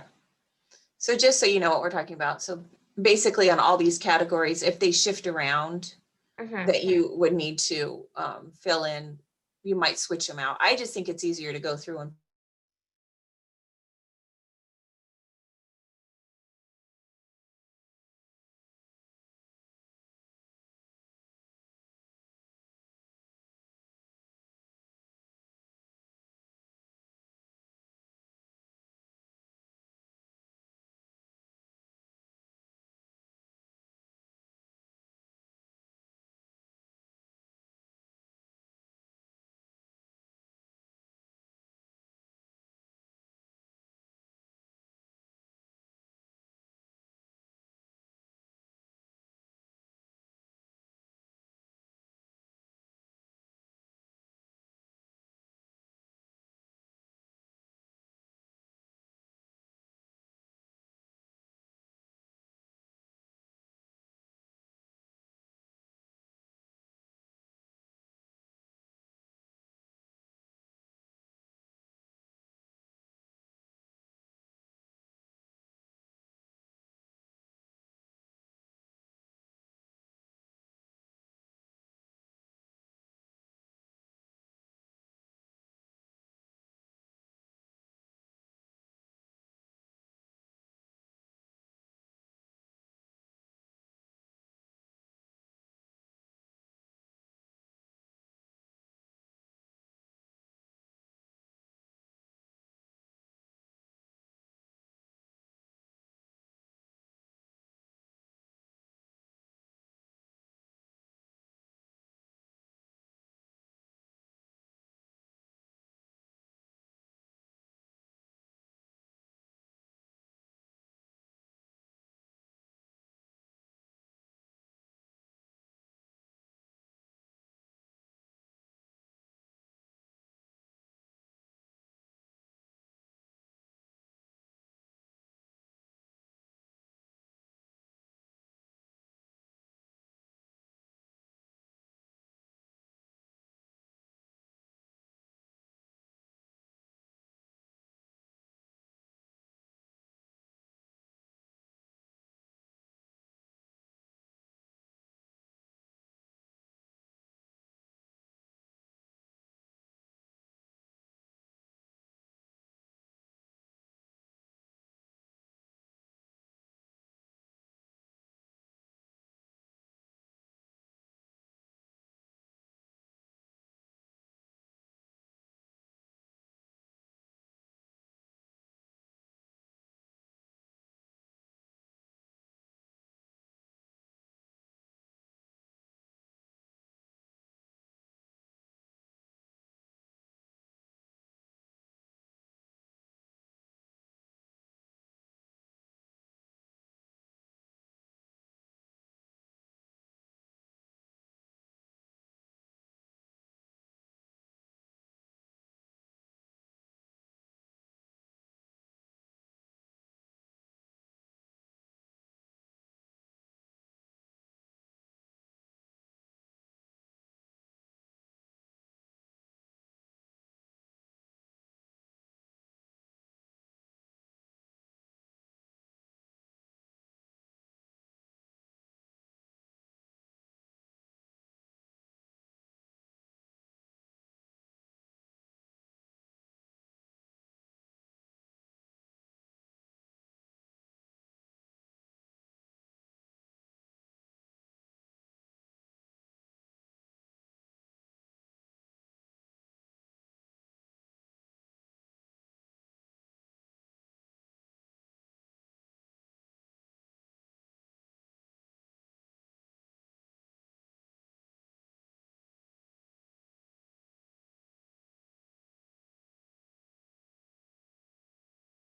So just so you know what we're talking about. So basically on all these categories, if they shift around, that you would need to fill in, you might switch them out. I just think it's easier to go through and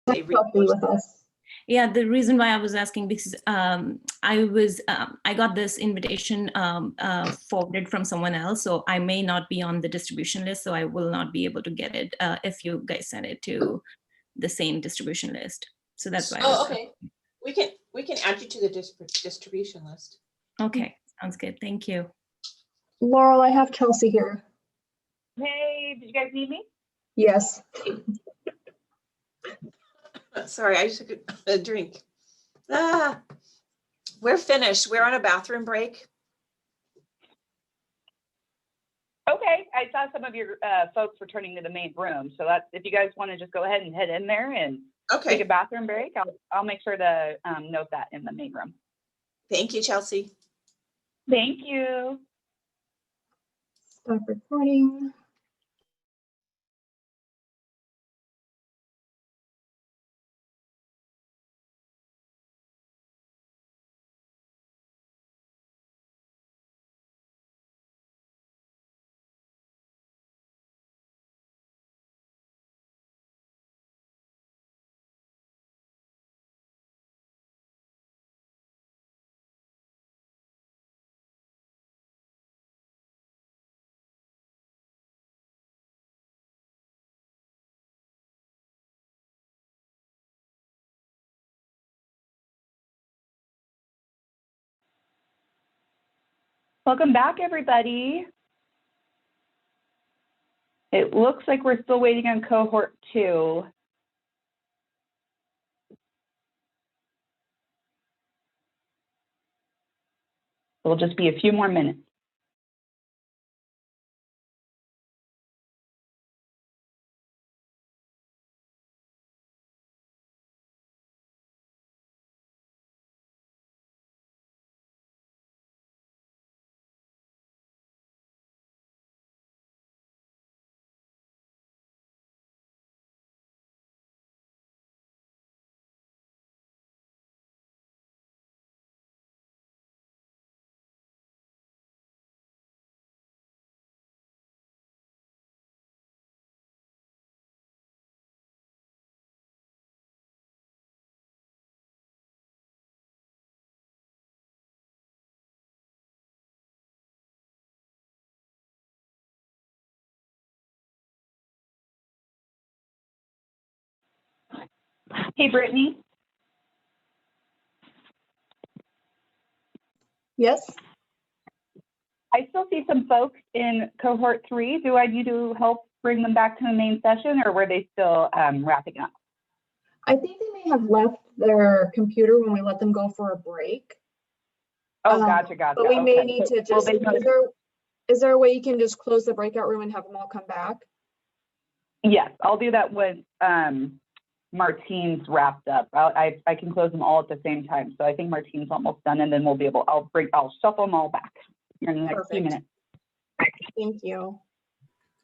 Healthy with us. Yeah, the reason why I was asking because I got this invitation forwarded from someone else, so I may not be on the distribution list, so I will not be able to get it if you guys send it to the same distribution list. So that's why. Oh, okay. We can add you to the distribution list. Okay, sounds good. Thank you. Laurel, I have Kelsey here. Hey, did you guys need me? Yes. Sorry, I took a drink. Ah, we're finished. We're on a bathroom break. Okay, I saw some of your folks returning to the main room. So that's, if you guys want to just go ahead and head in there and take a bathroom break, I'll make sure to note that in the main room. Thank you, Chelsea. Thank you. Stop recording. Welcome back, everybody. It looks like we're still waiting on cohort 2. It'll just be a few more minutes. Hey, Brittany. Yes. I still see some folks in cohort 3. Do I need to help bring them back to the main session, or were they still wrapping up? I think they may have left their computer when we let them go for a break. Oh, gotcha. But we may Okay. need to Well, just, is there a way you can just close the breakout room and have them all come back? yes, I'll do that when Martine's wrapped up. I can close them all at the same time. So I think Martine's almost done, and then we'll be able, I'll shuffle them all back here in the next few minutes. Thank you.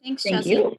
Thanks, Thank Chelsea. you.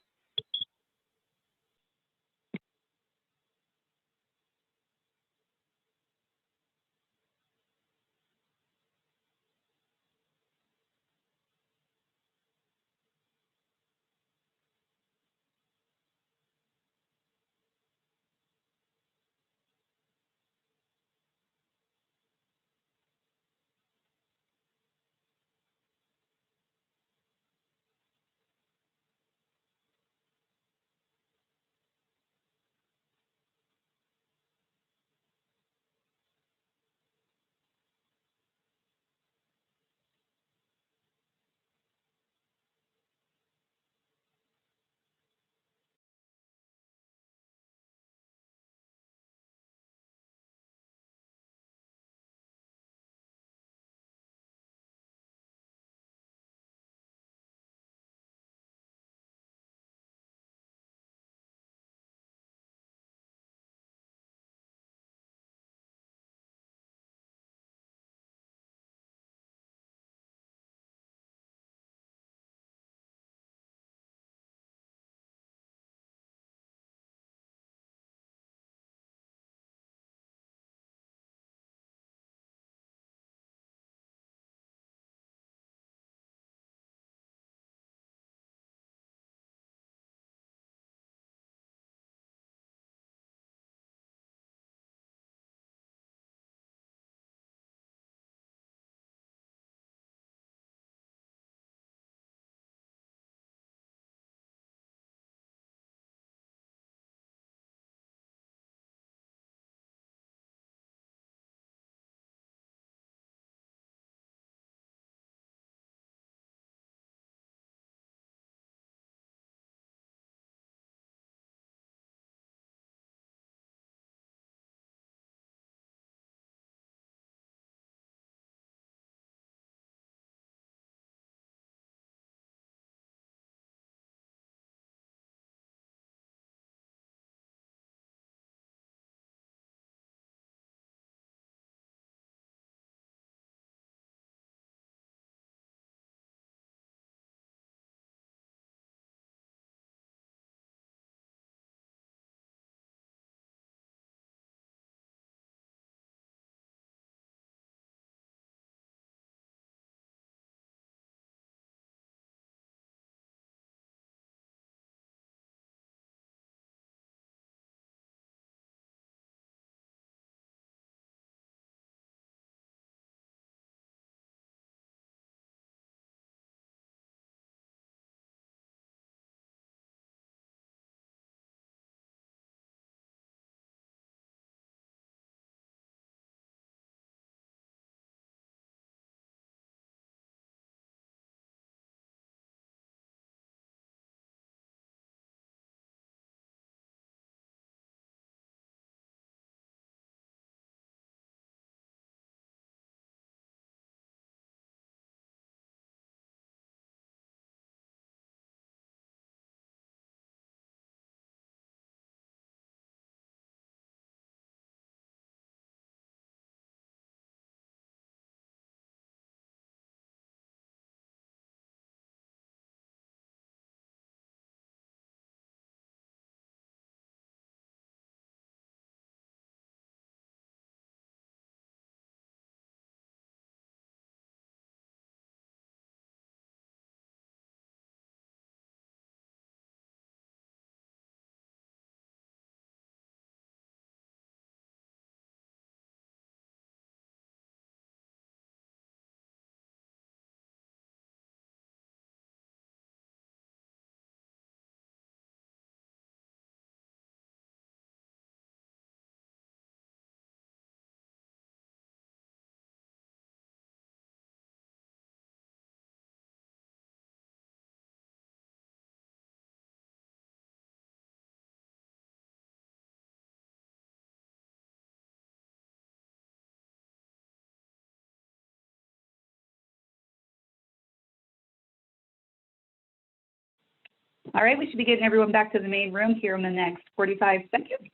All right, we should be getting everyone back to the main room here in the next 45 seconds.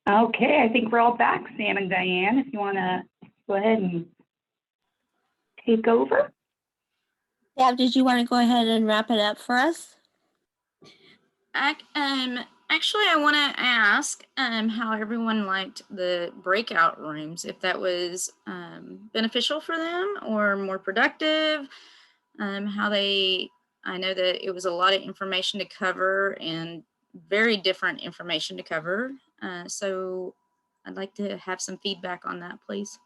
Okay, I think we're all back, Sam and Diane, if you want to go ahead and take over. Deb, did you want to go ahead and wrap it up for us? Actually, I want to ask how everyone liked the breakout rooms, if that was beneficial for them or more productive, I know that it was a lot of information to cover and very different information to cover. So I'd like to have some feedback on that, please.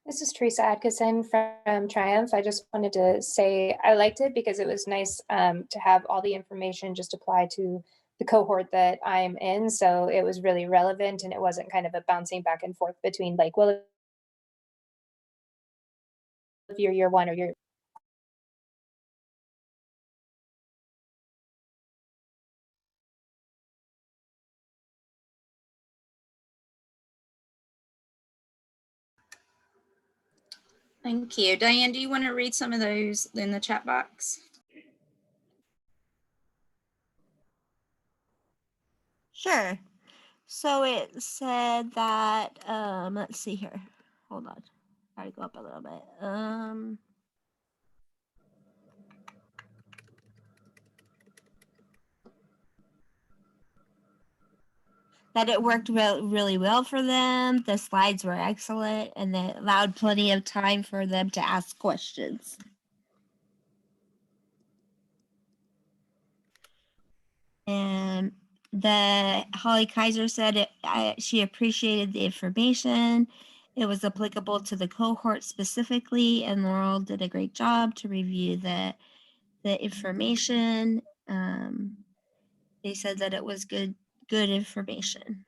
This is Teresa Adkis. I'm from Triumph. I just wanted to say I liked it because it was nice to have all the information just apply to the cohort that I'm in. So it was really relevant and it wasn't kind of a bouncing back and forth between like, well, if you're year one or year. Thank you. Diane, do you want to read some of those in the chat box? Sure. So it said that, let's see here. Hold on. Gotta go up a little bit. That it worked really well for them. The slides were excellent and they allowed plenty of time for them to ask questions. And the Holly Kaiser said she appreciated the information. It was applicable to the cohort specifically, and Laurel did a great job to review the information. They said that it was good information.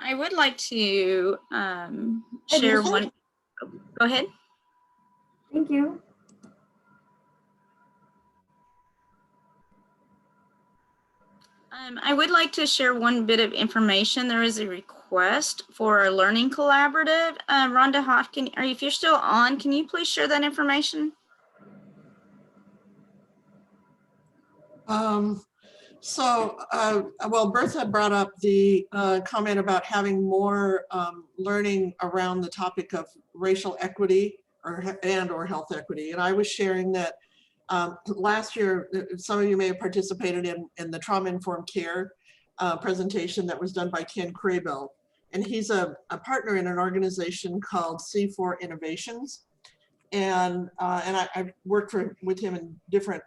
I would like to share one. Go ahead. Thank you. I would like to share one bit of information. There is a request for a learning collaborative. Rhonda Hoff, if you're still on, can you please share that information? Well, Bertha brought up the comment about having more learning around the topic of racial equity or health equity. And I was sharing that last year, some of you may have participated in the trauma-informed care presentation that was done by Ken Crabel. And he's a partner in an organization called C4 Innovations. And I've worked with him in different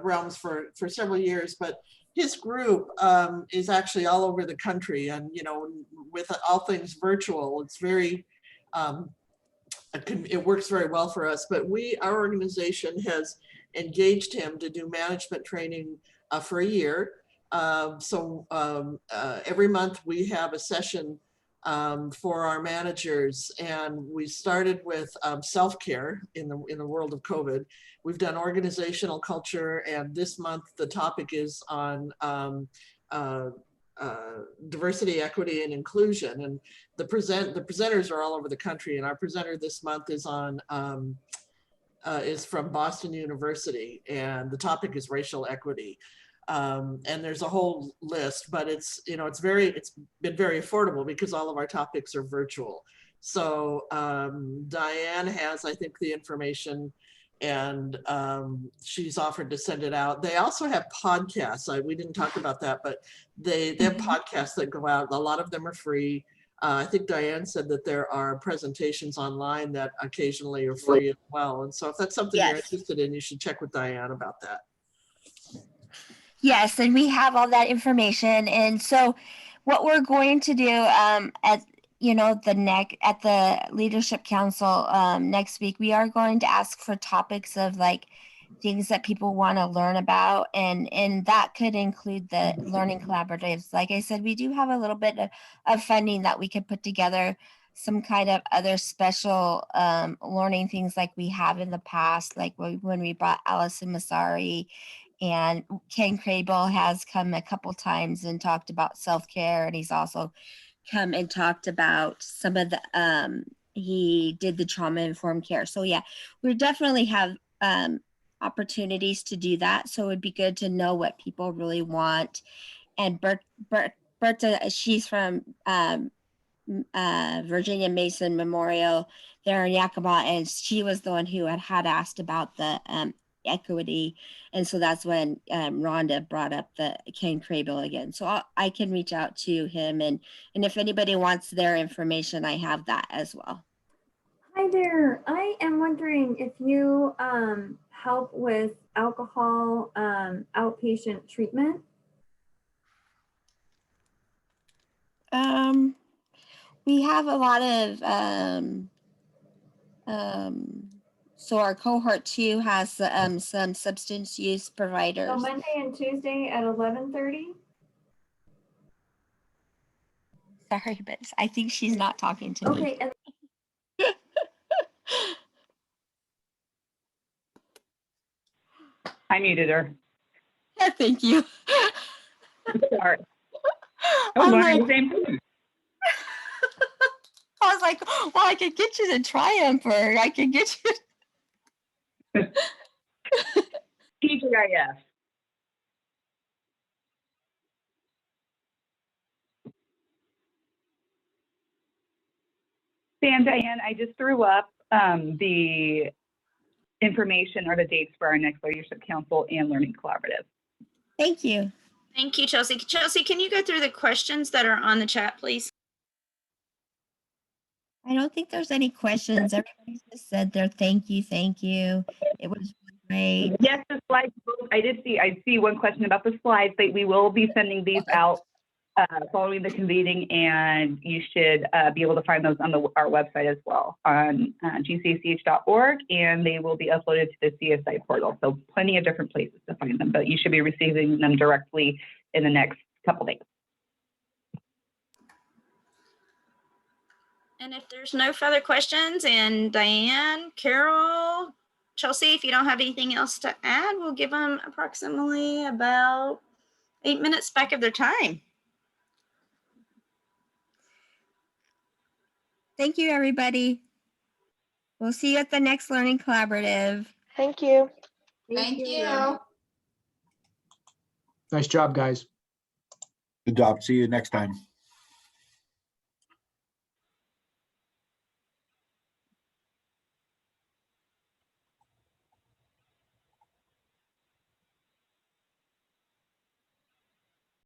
realms for several years, but his group is actually all over the country, and with all things virtual, it's very it works very well for us. But our organization has engaged him to do management training for a year. Every month we have a session for our managers. And we started with self-care in the world of COVID. We've done organizational culture, and this month the topic is on diversity, equity, and inclusion. And the presenters are all over the country, and our presenter this month is on is from Boston University, and the topic is racial equity. And there's a whole list, but it's been very affordable because all of our topics are virtual. So Diane has, I think, the information, and she's offered to send it out. They also have podcasts. We didn't talk about that, but they have podcasts that go out. A lot of them are free. I think Diane said that there are presentations online that occasionally are free as well. And so if that's something you're interested in, you should check with Diane about that. Yes, and we have all that information. And so what we're going to do at the Leadership Council next week, we are going to ask for topics of like things that people want to learn about, and that could include the learning collaboratives. Like I said, we do have a little bit of funding that we could put together some kind of other special learning things like we have in the past, like when we brought Allison Masari, and Ken Crable has come a couple times and talked about self-care, and he's also come and talked about some of the he did the trauma-informed care. So yeah, we definitely have opportunities to do that. So it'd be good to know what people really want. And Berta, she's from Virginia Mason Memorial there in Yakima, and she was the one who had asked about the equity, and so that's when Rhonda brought up the Ken Crable again. So I can reach out to him, and if anybody wants their information, I have that as well. Hi there. I am wondering if you help with alcohol outpatient treatment. We have a lot of so our cohort 2 has some substance use providers. So Monday and Tuesday at 11:30. Sorry, but I think she's not talking to me. Okay. And I muted her. Thank you. Sorry. I'm learning like- the same thing. I was like, well, I could get you to Triumph, or I could get you. TGIF. Sam, Diane, I just threw up the information or the dates for our next Leadership Council and Learning Collaborative. Thank you. Thank you, Chelsea. Chelsea, can you go through the questions that are on the chat, please? I don't think there's any questions. Everybody just said their thank you. It was really great. Yes, the slides. I see one question about the slides, but we will be sending these out following the convening, and you should be able to find those on our website as well on GCACH.org, and they will be uploaded to the CSI portal. So plenty of different places to find them, but you should be receiving them directly in the next couple days. And if there's no further questions, and Diane, Carol, Chelsea, if you don't have anything else to add, we'll give them approximately about 8 minutes back of their time. Thank you, everybody. We'll see you at the next Learning Collaborative. Thank you. thank you. Nice job, guys. Good job. See you next time.